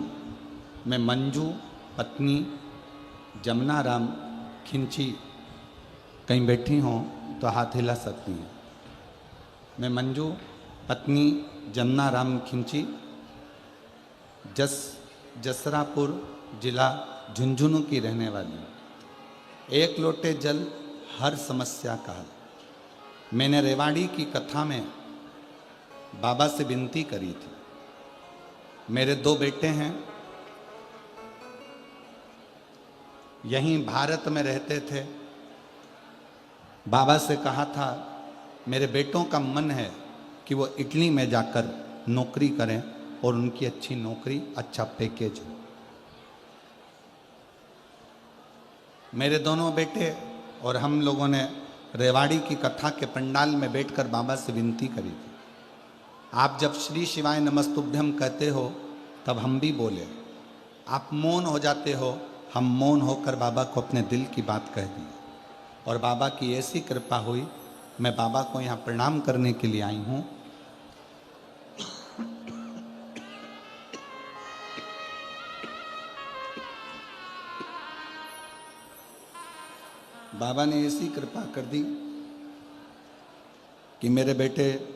में मंजू पत्नी जमुना राम खिंची कहीं बैठी हों तो हाथ हिला सकती हैं। मैं मंजू पत्नी जमुना राम खिंची जसरापुर जिला झुंझुनू की रहने वाली हूँ। एक लोटे जल हर समस्या का हल। मैंने रेवाड़ी की कथा में बाबा से विनती करी थी। मेरे 2 बेटे हैं, यहीं भारत में रहते थे। बाबा से कहा था मेरे बेटों का मन है कि वो इटली में जाकर नौकरी करें और उनकी अच्छी नौकरी, अच्छा पैकेज हो। मेरे दोनों बेटे और हम लोगों ने रेवाड़ी की कथा के पंडाल में बैठकर बाबा से विनती करी थी। आप जब श्री शिवाय नमस्तुभ्यम कहते हो तब हम भी बोले, आप मौन हो जाते हो, हम मौन होकर बाबा को अपने दिल की बात कह दी और बाबा की ऐसी कृपा हुई। मैं बाबा को यहाँ प्रणाम करने के लिए आई हूँ। बाबा ने ऐसी कृपा कर दी कि मेरे बेटे,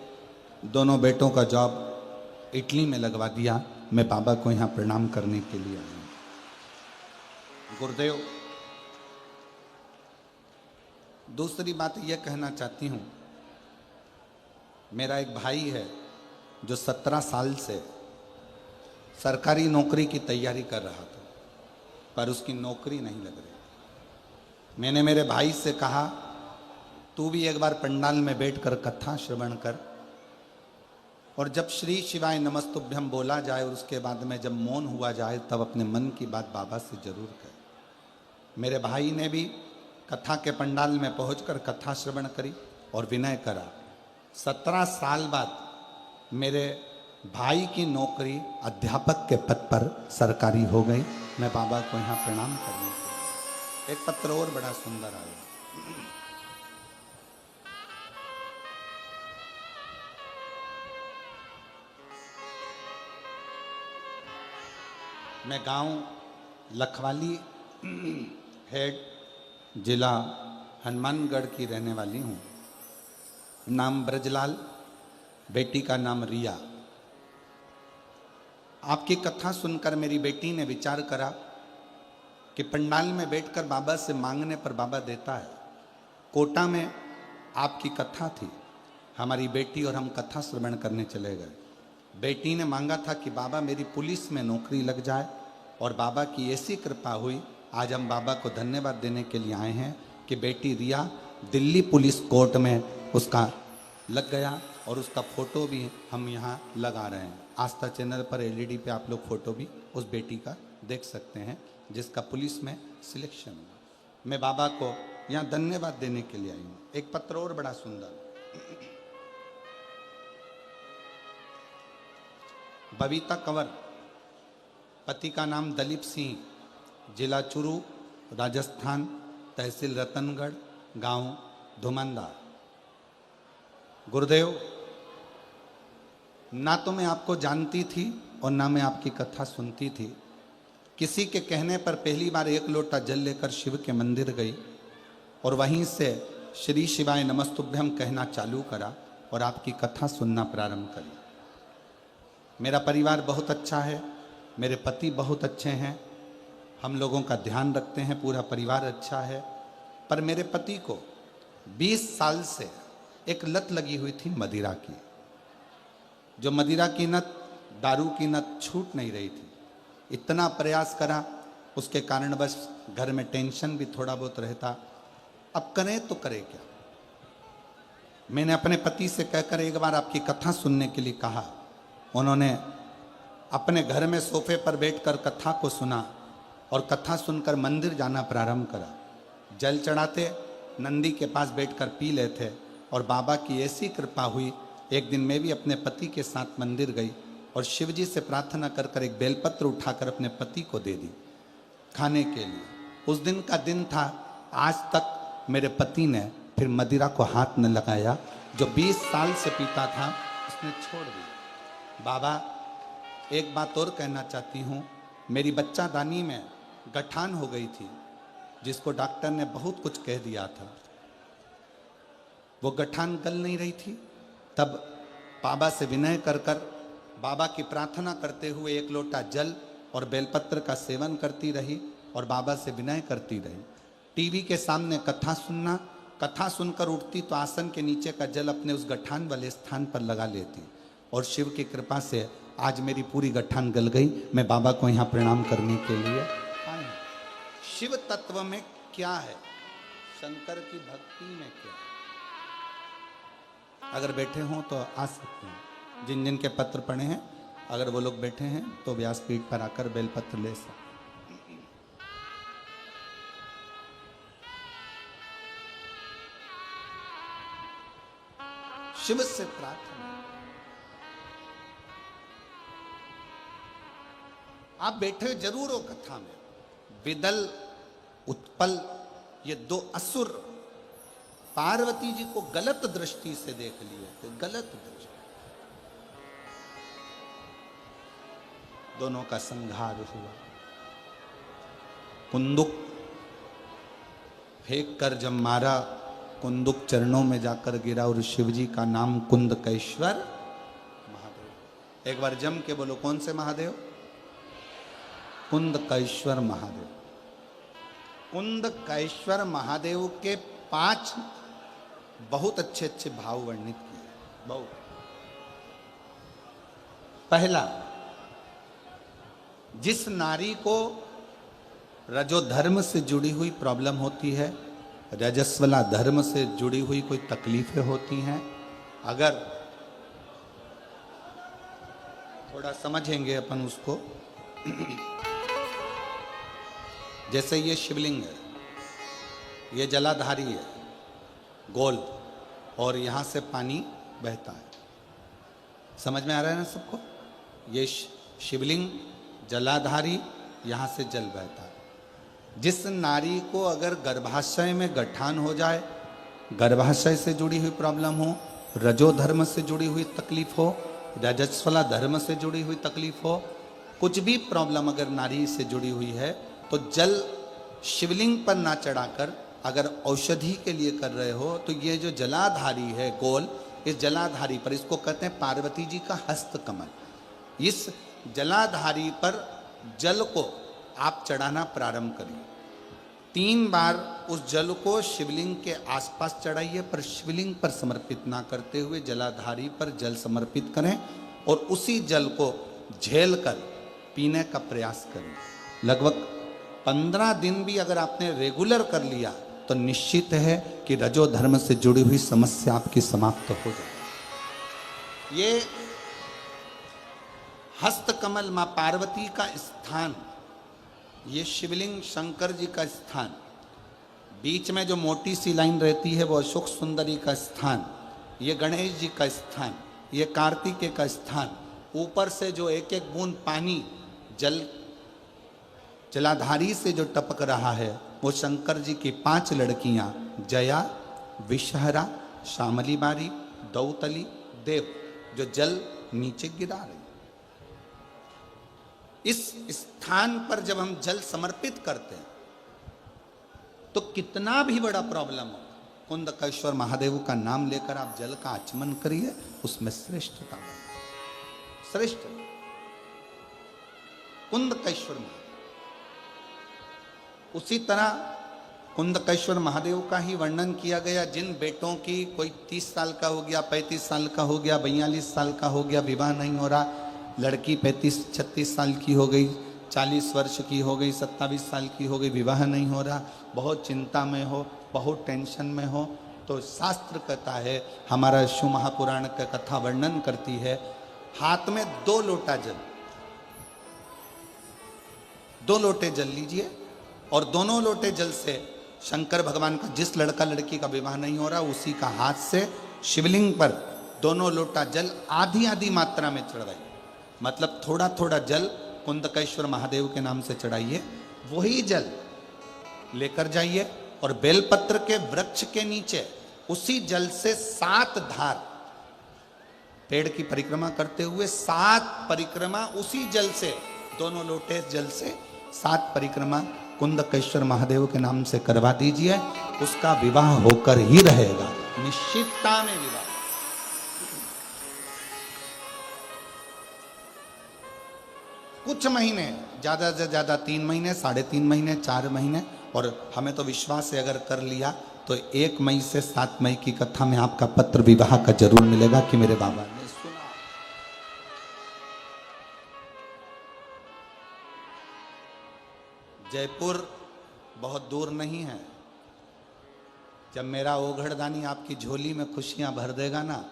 दोनों बेटों का जॉब इटली में लगवा दिया। मैं बाबा को यहाँ प्रणाम करने के लिए आया हूँ। गुरुदेव, दूसरी बात यह कहना चाहती हूँ, मेरा एक भाई है जो 17 साल से सरकारी नौकरी की तैयारी कर रहा था, पर उसकी नौकरी नहीं लग रही। मैंने मेरे भाई से कहा, तू भी एक बार पंडाल में बैठकर कथा श्रवण कर, और जब श्री शिवाय नमस्तुभ्यम बोला जाए और उसके बाद में जब मौन हुआ जाए तब अपने मन की बात बाबा से जरूर कहे। मेरे भाई ने भी कथा के पंडाल में पहुंचकर कथा श्रवण करी और विनय करा। 17 साल बाद मेरे भाई की नौकरी अध्यापक के पद पर सरकारी हो गई। मैं बाबा को यहाँ प्रणाम करने के लिए। एक पत्र और बड़ा सुंदर आया। मैं गांव लखवाली हेड, जिला हनुमानगढ़ की रहने वाली हूँ। नाम ब्रजलाल, बेटी का नाम रिया। आपकी कथा सुनकर मेरी बेटी ने विचार करा कि पंडाल में बैठकर बाबा से मांगने पर बाबा देता है। कोटा में आपकी कथा थी, हमारी बेटी और हम कथा श्रवण करने चले गए। बेटी ने मांगा था कि बाबा मेरी पुलिस में नौकरी लग जाए, और बाबा की ऐसी कृपा हुई। आज हम बाबा को धन्यवाद देने के लिए आए हैं कि बेटी रिया दिल्ली पुलिस कोर्ट में उसका लग गया, और उसका फोटो भी हम यहाँ लगा रहे हैं। आस्था चैनल पर LED पे आप लोग फोटो भी उस बेटी का देख सकते हैं जिसका पुलिस में सिलेक्शन हुआ। मैं बाबा को यहाँ धन्यवाद देने के लिए आई हूँ। एक पत्र और बड़ा सुंदर। बबीता कंवर, पति का नाम दलीप सिंह, जिला चुरू, राजस्थान, तहसील रतनगढ़, गांव धुमंदार। गुरुदेव, ना तो मैं आपको जानती थी और ना मैं आपकी कथा सुनती थी। किसी के कहने पर पहली बार 1 लोटा जल लेकर शिव के मंदिर गई और वहीं से श्री शिवाय नमस्तुभ्यम कहना चालू करा और आपकी कथा सुनना प्रारंभ करी। मेरा परिवार बहुत अच्छा है, मेरे पति बहुत अच्छे हैं, हम लोगों का ध्यान रखते हैं, पूरा परिवार अच्छा है। पर मेरे पति को 20 साल से एक लत लगी हुई थी मदिरा की। जो मदिरा की लत, दारू की लत छूट नहीं रही थी। इतना प्रयास करा, उसके कारण बस घर में टेंशन भी थोड़ा बहुत रहता। अब करें तो करें क्या। मैंने अपने पति से कहकर एक बार आपकी कथा सुनने के लिए कहा, उन्होंने अपने घर में सोफे पर बैठकर कथा को सुना और कथा सुनकर मंदिर जाना प्रारंभ करा। जल चढ़ाते, नंदी के पास बैठकर पी लेते और बाबा की ऐसी कृपा हुई। एक दिन मैं भी अपने पति के साथ मंदिर गई और शिव जी से प्रार्थना कर कर एक बेलपत्र उठाकर अपने पति को दे दी खाने के लिए। उस दिन का दिन था। आज तक मेरे पति ने फिर मदिरा को हाथ न लगाया। जो 20 साल से पीता था उसने छोड़ दिया। बाबा, एक बात और कहना चाहती हूँ, मेरी बच्चादानी में गठान हो गई थी, जिसको डॉक्टर ने बहुत कुछ कह दिया था। वो गठान गल नहीं रही थी। तब बाबा से विनय कर कर बाबा की प्रार्थना करते हुए एक लोटा जल और बेलपत्र का सेवन करती रही और बाबा से विनय करती रही। टीवी के सामने कथा सुनना, कथा सुनकर उठती तो आसन के नीचे का जल अपने उस गठान वाले स्थान पर लगा लेती और शिव की कृपा से आज मेरी पूरी गठान गल गई। मैं बाबा को यहाँ प्रणाम करने के लिए आया। शिव तत्व में क्या है, शंकर की भक्ति में क्या है? अगर बैठे हों तो आ सकते हैं। जिन जिन के पत्र पढ़े हैं, अगर वो लोग बैठे हैं तो व्यासपीठ पर आकर बेलपत्र ले सकते। शिव से प्रार्थना, आप बैठे जरूर हो कथा में। विदल, उत्पल, ये दो असुर पार्वती जी को गलत दृष्टि से देख लिए थे। गलत दृष्टि, दोनों का संहार हुआ। कुंदुक फेंक कर जब मारा, कुंदुक चरणों में जाकर गिरा और शिवजी का नाम कुंदकेश्वर महादेव। एक बार जम के बोलो, कौन से महादेव? कुंदकेश्वर महादेव। कुंदकेश्वर महादेव के 5 बहुत अच्छे अच्छे भाव वर्णित किए। बहुत। पहला, जिस नारी को रजोधर्म से जुड़ी हुई प्रॉब्लम होती है, रजस्वला धर्म से जुड़ी हुई कोई तकलीफें होती हैं, अगर थोड़ा समझेंगे अपन उसको, जैसे ये शिवलिंग है, ये जलाधारी है, गोल, और यहाँ से पानी बहता है। समझ में आ रहा है ना सबको? ये शिवलिंग जलाधारी, यहाँ से जल बहता है। जिस नारी को अगर गर्भाशय में गठान हो जाए, गर्भाशय से जुड़ी हुई प्रॉब्लम हो, रजोधर्म से जुड़ी हुई तकलीफ हो, रजस्वला धर्म से जुड़ी हुई तकलीफ हो, कुछ भी प्रॉब्लम अगर नारी से जुड़ी हुई है, तो जल शिवलिंग पर ना चढ़ाकर अगर औषधि के लिए कर रहे हो, तो ये जो जलाधारी है गोल, इस जलाधारी पर, इसको कहते हैं पार्वती जी का हस्त कमल। इस जलाधारी पर जल को आप चढ़ाना प्रारंभ करिए। 3 बार उस जल को शिवलिंग के आसपास चढ़ाइए, पर शिवलिंग पर समर्पित ना करते हुए जलाधारी पर जल समर्पित करें और उसी जल को झेल कर पीने का प्रयास करें। लगभग 15 दिन भी अगर आपने रेगुलर कर लिया तो निश्चित है कि रजो धर्म से जुड़ी हुई समस्या आपकी समाप्त हो जाएगी। ये हस्तकमल मां पार्वती का स्थान, ये शिवलिंग शंकर जी का स्थान, बीच में जो मोटी सी लाइन रहती है वो अशोक सुंदरी का स्थान, ये गणेश जी का स्थान, ये कार्तिकेय का स्थान, ऊपर से जो एक एक बूंद पानी जलाधारी से जो टपक रहा है, वो शंकर जी की 5 लड़कियां, जया, विषहरा, श्यामली बारी, दौतली, देव, जो जल नीचे गिरा रही। इस स्थान पर जब हम जल समर्पित करते हैं तो कितना भी बड़ा प्रॉब्लम हो, कुंदकेश्वर महादेव का नाम लेकर आप जल का आचमन करिए, उसमें श्रेष्ठता, श्रेष्ठ कुंदकेश्वर महादेव। उसी तरह कुंदकेश्वर महादेव का ही वर्णन किया गया। जिन बेटों की कोई 30 साल का हो गया, 35 साल का हो गया, 42 साल का हो गया, विवाह नहीं हो रहा, लड़की 35-36 साल की हो गई, 40 वर्ष की हो गई, 27 साल की हो गई, विवाह नहीं हो रहा, बहुत चिंता में हो, बहुत टेंशन में हो, तो शास्त्र कहता है, हमारा शिव महापुराण का कथा वर्णन करती है, हाथ में 2 लोटा जल, 2 लोटे जल लीजिए और दोनों लोटे जल से शंकर भगवान का, जिस लड़का लड़की का विवाह नहीं हो रहा उसी का हाथ से शिवलिंग पर दोनों लोटा जल आधी आधी मात्रा में चढ़ाइए। मतलब थोड़ा थोड़ा जल कुंदकेश्वर महादेव के नाम से चढ़ाइए। वही जल लेकर जाइए और बेलपत्र के वृक्ष के नीचे उसी जल से 7 धार, पेड़ की परिक्रमा करते हुए 7 परिक्रमा उसी जल से, दोनों लोटे जल से 7 परिक्रमा कुंदकेश्वर महादेव के नाम से करवा दीजिए। उसका विवाह होकर ही रहेगा, निश्चितता में विवाह। कुछ महीने, ज्यादा से ज्यादा 3 महीने, 3.5 महीने, 4 महीने, और हमें तो विश्वास है अगर कर लिया तो 1 मई से 7 मई की कथा में आपका पत्र विवाह का जरूर मिलेगा कि मेरे बाबा ने सुना। जयपुर बहुत दूर नहीं है। जब मेरा ओघड़दानी आपकी झोली में खुशियां भर देगा ना,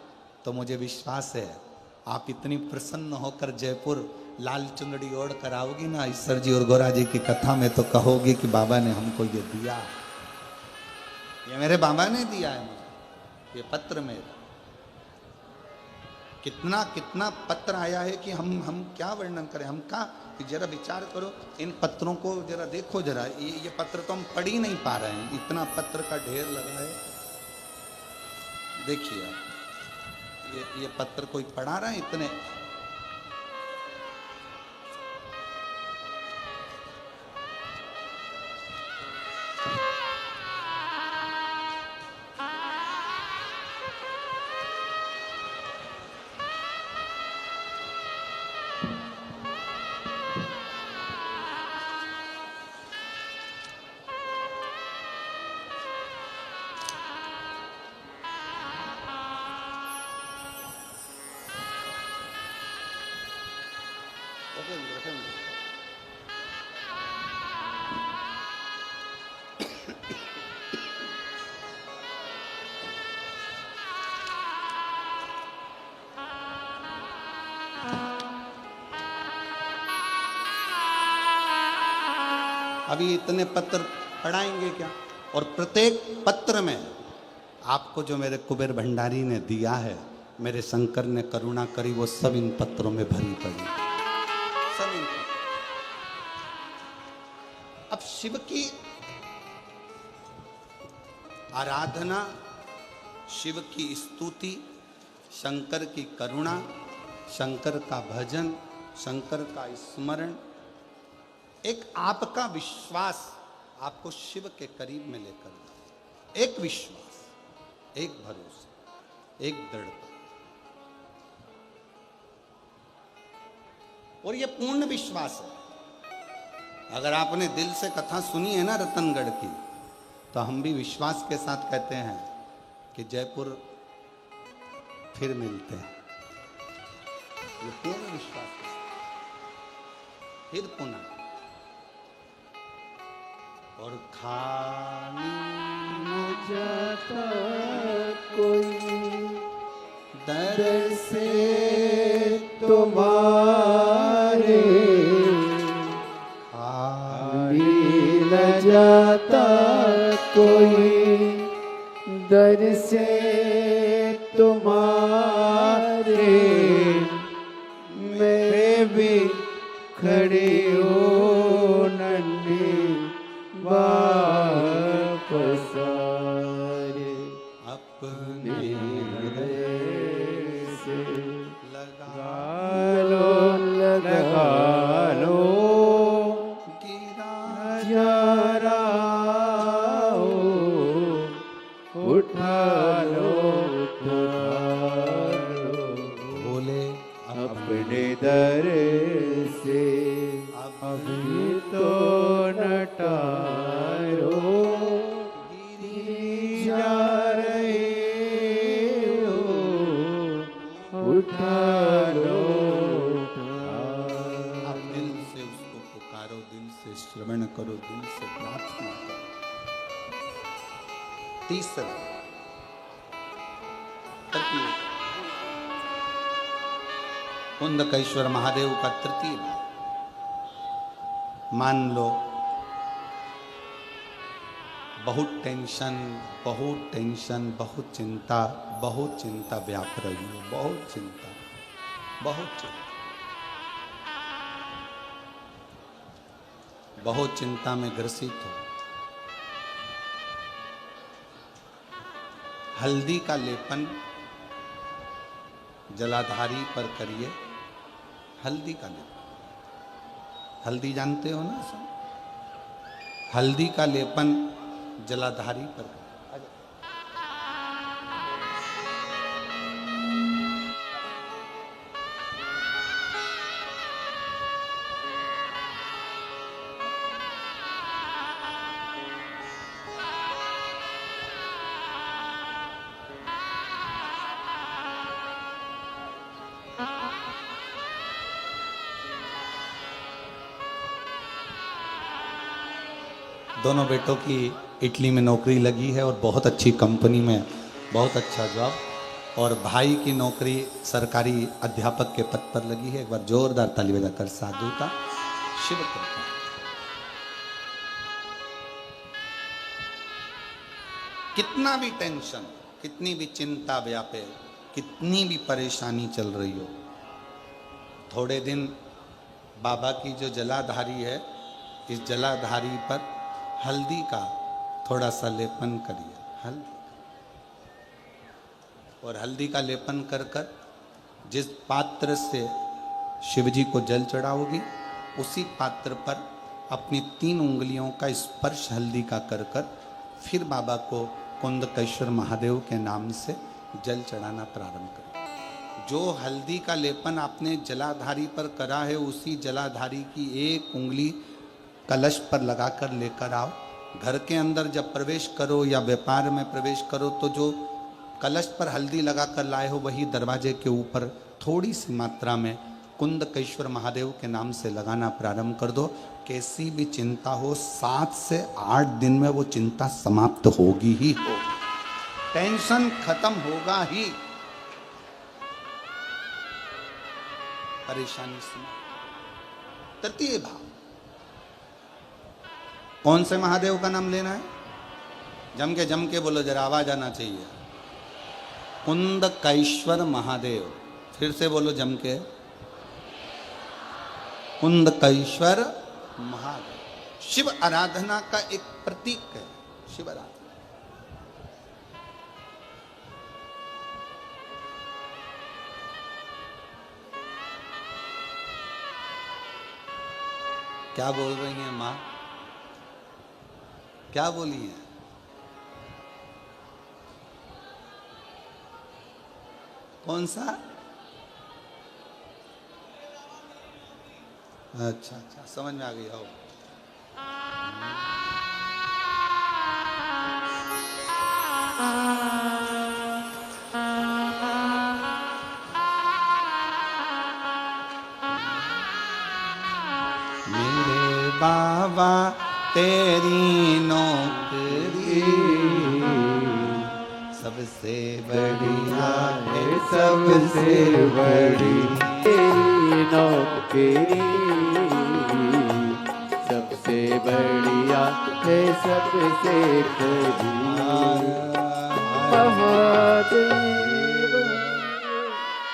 तो मुझे विश्वास है आप इतनी प्रसन्न होकर जयपुर लाल चुंदड़ी ओढ़ कर आओगी ना ईश्वर जी और गौरा जी की कथा में, तो कहोगी कि बाबा ने हमको ये दिया, ये मेरे बाबा ने दिया है मुझे, ये पत्र मेरा। कितना कितना पत्र आया है कि हम क्या वर्णन करें। हम कहा कि जरा विचार करो, इन पत्रों को जरा देखो, जरा ये पत्र तो हम पढ़ ही नहीं पा रहे हैं, इतना पत्र का ढेर लगा है। देखिए आप, ये पत्र कोई पढ़ा रहा है इतने। अभी इतने पत्र पढ़ाएंगे क्या। और प्रत्येक पत्र में आपको जो मेरे कुबेर भंडारी ने दिया है, मेरे शंकर ने करुणा करी, वो सब इन पत्रों में भरी पड़ी, सब इन पत्रों। अब शिव की आराधना, शिव की स्तुति, शंकर की करुणा, शंकर का भजन, शंकर का स्मरण, एक आपका विश्वास आपको शिव के करीब में लेकर, एक विश्वास, एक भरोसा, एक दृढ़ता। और ये पूर्ण विश्वास है। अगर आपने दिल से कथा सुनी है ना रतनगढ़ की, तो हम भी विश्वास के साथ कहते हैं कि जयपुर फिर मिलते हैं। ये पूर्ण विश्वास है, फिर पुनः। और खाली न जाता कोई दर से तुम्हारे, खाली न जाता कोई दर से तुम्हारे, मैं भी खड़ी हूँ नन्ही वापस आए, अपने हृदय से लगा लो गिरा जा रहा हो, उठा लो बोले अपने दर से अभी तो नटारो गिरी जा रहे हो, उठा लो। आप दिल से उसको पुकारो, दिल से श्रवण करो, दिल से प्रार्थना करो। तीसरा कुंदकेश्वर महादेव का तृतीय भाव। मान लो बहुत टेंशन, बहुत चिंता व्याप रही है, बहुत चिंता, बहुत चिंता में ग्रसित हो। हल्दी का लेपन जलाधारी पर करिए। हल्दी का लेपन, हल्दी जानते हो ना सब? हल्दी का लेपन जलाधारी पर करिए। दोनों बेटों की इटली में नौकरी लगी है और बहुत अच्छी कंपनी में, बहुत अच्छा जॉब। और भाई की नौकरी सरकारी अध्यापक के पद पर लगी है। एक बार जोरदार ताली बजाकर साधुता शिव कृपा। कितना भी टेंशन, कितनी भी चिंता व्यापे, कितनी भी परेशानी चल रही हो, थोड़े दिन बाबा की जो जलाधारी है, इस जलाधारी पर हल्दी का थोड़ा सा लेपन करिए। हल्दी, और हल्दी का लेपन कर कर जिस पात्र से शिवजी को जल चढ़ाओगी, उसी पात्र पर अपनी 3 उंगलियों का स्पर्श हल्दी का कर कर फिर बाबा को कुंदकेश्वर महादेव के नाम से जल चढ़ाना प्रारंभ करें। जो हल्दी का लेपन आपने जलाधारी पर करा है, उसी जलाधारी की 1 उंगली कलश पर लगाकर लेकर आओ। घर के अंदर जब प्रवेश करो या व्यापार में प्रवेश करो, तो जो कलश पर हल्दी लगाकर लाए हो, वही दरवाजे के ऊपर थोड़ी सी मात्रा में कुंदकेश्वर महादेव के नाम से लगाना प्रारंभ कर दो। कैसी भी चिंता हो, 7 से 8 दिन में वो चिंता समाप्त होगी ही हो, टेंशन खत्म होगा ही, परेशानी समाप्त। तृतीय भाव, कौन से महादेव का नाम लेना है? जम के बोलो, जरा आवाज आना चाहिए। कुंदकेश्वर महादेव। फिर से बोलो जम के, कुंदकेश्वर महादेव। शिव आराधना का एक प्रतीक है, शिव आराधना। क्या बोल रही हैं माँ? क्या बोली है? कौन सा? अच्छा अच्छा, समझ में आ गई। आओ, मेरे बाबा तेरी नौकरी सबसे बढ़िया है, सबसे बड़ी तेरी नौकरी, सबसे बढ़िया है, सबसे बड़ी महादेव।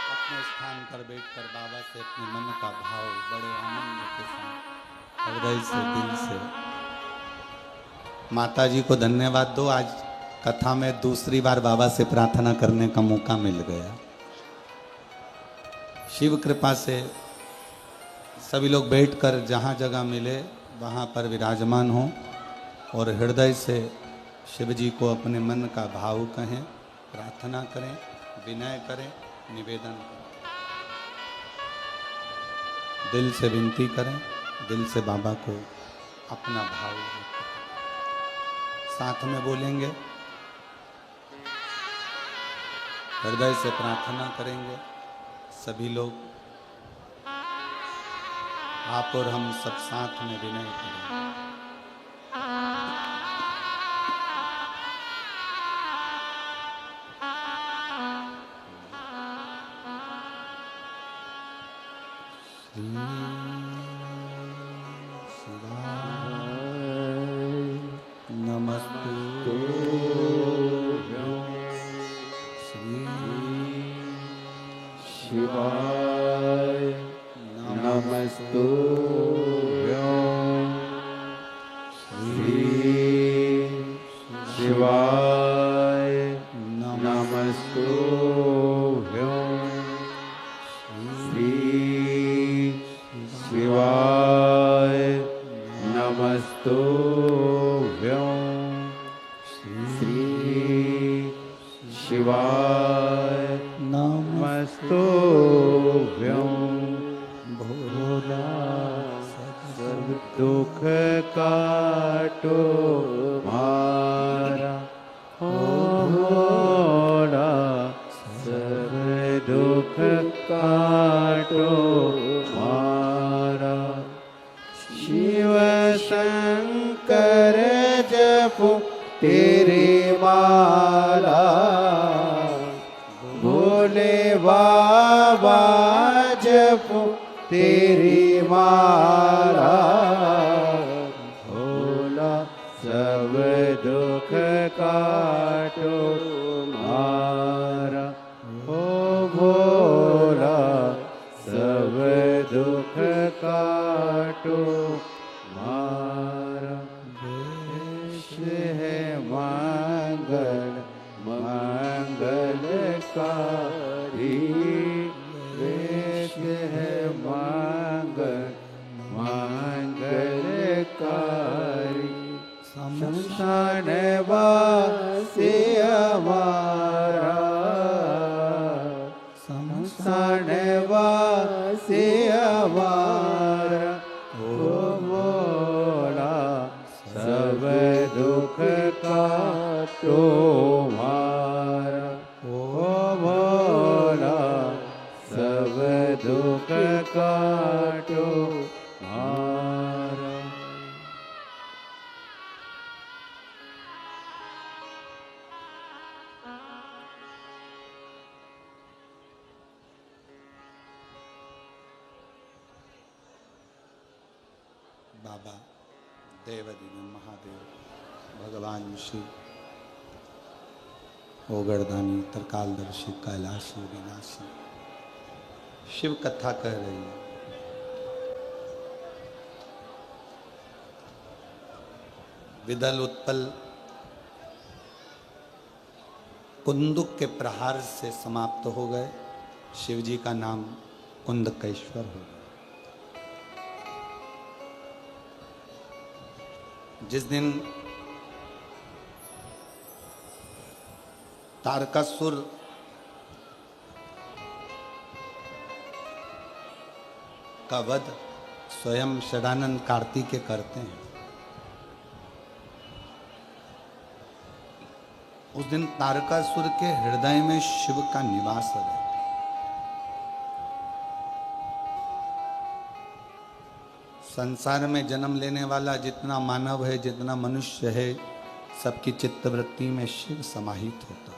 अपने स्थान पर बैठकर बाबा से अपने मन का भाव बड़े आनंद के साथ, हृदय से, दिल से माता जी को धन्यवाद दो। आज कथा में दूसरी बार बाबा से प्रार्थना करने का मौका मिल गया। शिव कृपा से सभी लोग बैठकर जहाँ जगह मिले वहाँ पर विराजमान हों और हृदय से शिव जी को अपने मन का भाव कहें, प्रार्थना करें, विनय करें, निवेदन करें, दिल से विनती करें, दिल से बाबा को अपना भाव साथ में बोलेंगे, हृदय से प्रार्थना करेंगे। सभी लोग, आप और हम सब साथ में विनय करेंगे। नमस्तुभ्यं श्री शिवाय नमस्तुभ्यं भोला सब दुख काटो मारा ओ भोला सब दुख काटो मारा शिव शंकर जपो तेरी माला भोले बाबा जपो तेरी माला भोला सब दुख काटो मारा ओ भोला सब दुख काटो मारा देश है मंगल मंगलकारी देश है मंगल मंगलकारी शमशान वासी हमारा शमशान वासी हमारा ओ भोला सब दुख काटो मारा ओ भोला सब दुख काटो मारा बाबा देवदिन महादेव भगवान शिव ओगरदानी तरकालदर्शी कैलाशी विनाशी शिव कथा कह रही है। विदल उत्पल कुंदुक के प्रहार से समाप्त हो गए। शिव जी का नाम कुंदकेश्वर हो गया। जिस दिन तारकासुर का वध स्वयं षडानंद कार्तिकेय करते हैं, उस दिन तारकासुर के हृदय में शिव का निवास है। संसार में जन्म लेने वाला जितना मानव है, जितना मनुष्य है, सबकी चित्तवृत्ति में शिव समाहित होता है।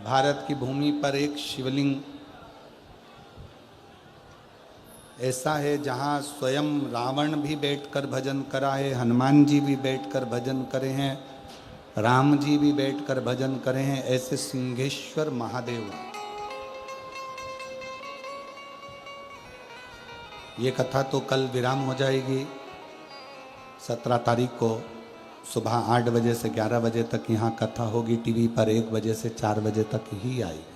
भारत की भूमि पर एक शिवलिंग ऐसा है जहां स्वयं रावण भी बैठकर भजन करा है, हनुमान जी भी बैठकर भजन करे हैं, राम जी भी बैठकर भजन करे हैं। ऐसे सिंहेश्वर महादेव। ये कथा तो कल विराम हो जाएगी। 17 तारीख को सुबह 8 बजे से 11 बजे तक यहाँ कथा होगी। टीवी पर 1 बजे से 4 बजे तक ही आएगी।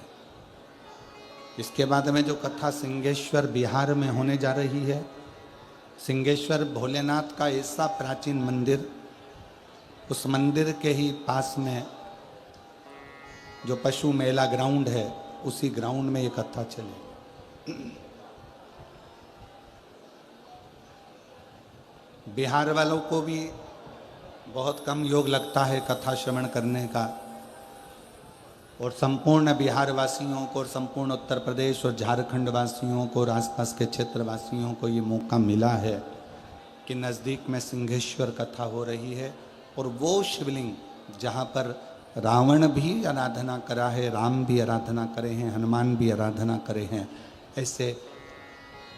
इसके बाद में जो कथा सिंहेश्वर बिहार में होने जा रही है, सिंहेश्वर भोलेनाथ का ऐसा प्राचीन मंदिर, उस मंदिर के ही पास में जो पशु मेला ग्राउंड है, उसी ग्राउंड में ये कथा चलेगी। बिहार वालों को भी बहुत कम योग लगता है कथा श्रवण करने का, और संपूर्ण बिहार वासियों को और संपूर्ण उत्तर प्रदेश और झारखंड वासियों को और आसपास के क्षेत्र वासियों को ये मौका मिला है कि नज़दीक में सिंहेश्वर कथा हो रही है। और वो शिवलिंग जहाँ पर रावण भी आराधना करा है, राम भी आराधना करे हैं, हनुमान भी आराधना करे हैं, ऐसे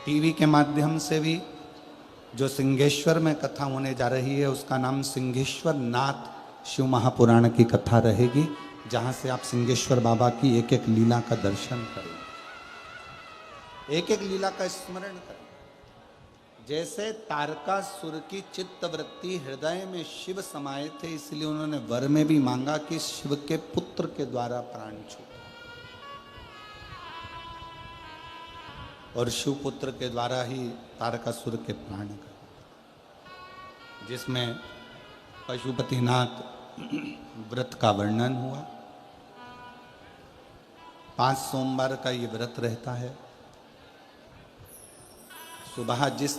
टीवी के माध्यम से भी जो सिंहेश्वर में कथा होने जा रही है, उसका नाम सिंहेश्वर नाथ शिव महापुराण की कथा रहेगी, जहाँ से आप सिंहेश्वर बाबा की एक एक लीला का दर्शन करें, एक एक लीला का स्मरण करें। जैसे तारकासुर की चित्तवृत्ति हृदय में शिव समाये थे, इसलिए उन्होंने वर में भी मांगा कि शिव के पुत्र के द्वारा प्राण छूटे। और शिवपुत्र के द्वारा ही तारकासुर के प्राण गए, जिसमें पशुपतिनाथ व्रत का वर्णन हुआ। 5 सोमवार का ये व्रत रहता है। सुबह जिस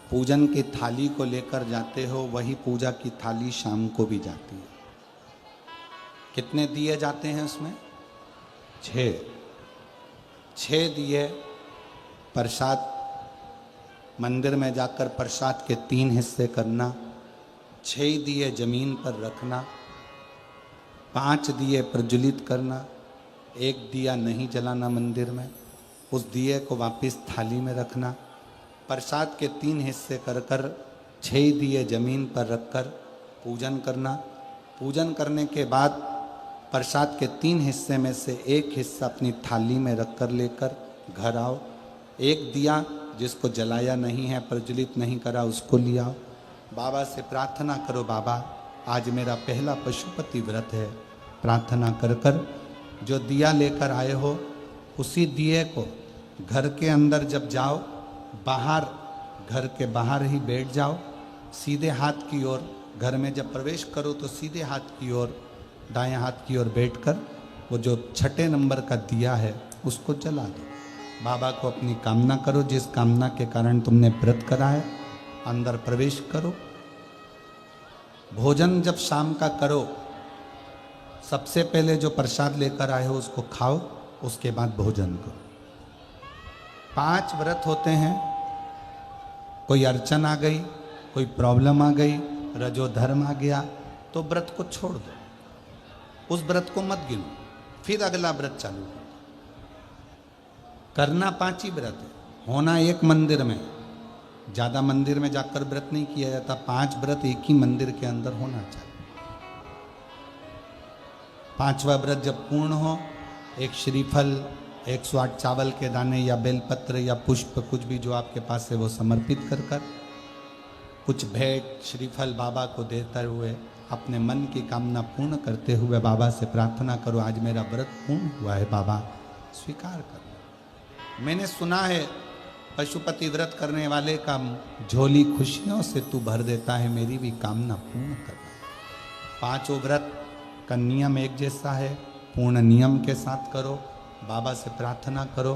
पूजन की थाली को लेकर जाते हो वही पूजा की थाली शाम को भी जाती है। कितने दिए जाते हैं उसमें? 6 दिए। प्रसाद मंदिर में जाकर प्रसाद के 3 हिस्से करना, 6 दिए जमीन पर रखना, 5 दिए प्रज्वलित करना, 1 दिया नहीं जलाना मंदिर में, उस दिए को वापस थाली में रखना, प्रसाद के 3 हिस्से कर कर 6 दिए जमीन पर रखकर पूजन करना। पूजन करने के बाद प्रसाद के 3 हिस्से में से 1 हिस्सा अपनी थाली में रखकर लेकर घर आओ। 1 दिया जिसको जलाया नहीं है, प्रज्वलित नहीं करा, उसको ले आओ। बाबा से प्रार्थना करो, बाबा आज मेरा पहला पशुपति व्रत है। प्रार्थना कर कर जो दिया लेकर आए हो उसी दिए को घर के अंदर जब जाओ, बाहर घर के बाहर ही बैठ जाओ, सीधे हाथ की ओर। घर में जब प्रवेश करो तो सीधे हाथ की ओर, दाएं हाथ की ओर बैठकर वो जो 6 नंबर का दिया है उसको जला दो। बाबा को अपनी कामना करो, जिस कामना के कारण तुमने व्रत करा है। अंदर प्रवेश करो। भोजन जब शाम का करो, सबसे पहले जो प्रसाद लेकर आए हो उसको खाओ, उसके बाद भोजन करो। 5 व्रत होते हैं। कोई अड़चन आ गई, कोई प्रॉब्लम आ गई, रजोधर्म आ गया तो व्रत को छोड़ दो, उस व्रत को मत गिनो, फिर अगला व्रत चालू करो। करना 5 ही व्रत है, होना एक मंदिर में। ज़्यादा मंदिर में जाकर व्रत नहीं किया जाता। 5 व्रत एक ही मंदिर के अंदर होना चाहिए। 5वां व्रत जब पूर्ण हो, एक श्रीफल, 108 चावल के दाने या बेलपत्र या पुष्प, कुछ भी जो आपके पास है वो समर्पित कर कर कुछ भेंट श्रीफल बाबा को देते हुए अपने मन की कामना पूर्ण करते हुए बाबा से प्रार्थना करो, आज मेरा व्रत पूर्ण हुआ है, बाबा स्वीकार करो। मैंने सुना है पशुपति व्रत करने वाले का झोली खुशियों से तू भर देता है, मेरी भी कामना पूर्ण करना। 5 व्रत का नियम एक जैसा है, पूर्ण नियम के साथ करो, बाबा से प्रार्थना करो।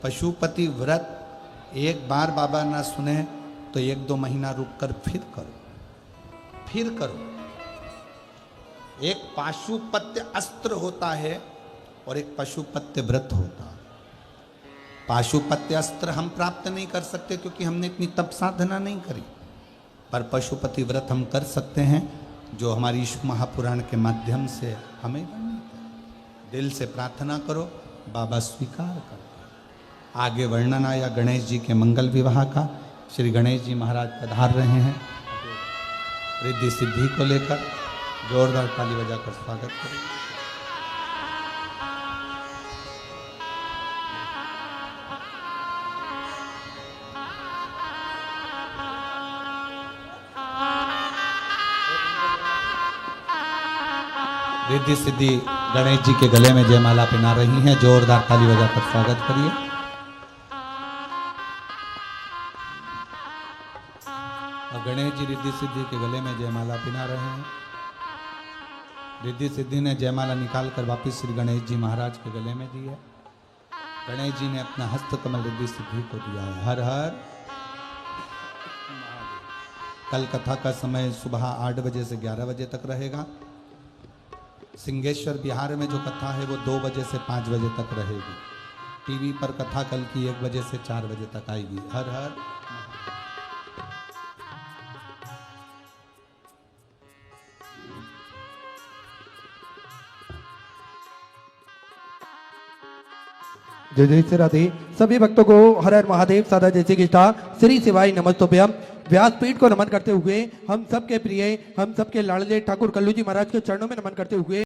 पशुपति व्रत एक बार बाबा ना सुने तो 1-2 महीना रुककर फिर करो। एक पाशुपत्य अस्त्र होता है और एक पशुपत्य व्रत होता है। पाशुपत्य अस्त्र हम प्राप्त नहीं कर सकते क्योंकि हमने इतनी तप साधना नहीं करी, पर पशुपति व्रत हम कर सकते हैं जो हमारी ईश्वर महापुराण के माध्यम से हमें दिल से प्रार्थना करो, बाबा स्वीकार करो। आगे वर्णन आया गणेश जी के मंगल विवाह का। श्री गणेश जी महाराज पधार रहे हैं रिद्धि सिद्धि को लेकर। जोरदार ताली बजाकर स्वागत करें। रिद्धि सिद्धि गणेश जी के गले में जयमाला पहना रही हैं। जोरदार ताली बजाकर स्वागत करिए। और गणेश जी रिद्धि सिद्धि के गले में जयमाला पहना रहे हैं। रिद्धि सिद्धि ने जयमाला निकालकर वापिस श्री गणेश जी महाराज के गले में दी है। गणेश जी ने अपना हस्त कमल रिद्धि सिद्धि को दिया है। हर हर कल कथा का समय सुबह 8 बजे से 11 बजे तक रहेगा। सिंहेश्वर बिहार में जो कथा है वो 2 बजे से 5 बजे तक रहेगी। टीवी पर कथा कल की 1 बजे से 4 बजे तक आएगी। हर हर जय जय श्री राधे। सभी भक्तों को हर हर महादेव सदा जैसे की श्री शिवाय नमस्तोभ्यम। व्यासपीठ को नमन करते हुए हम सबके प्रिय, हम सबके लाडले ठाकुर कल्लू जी महाराज के चरणों में नमन करते हुए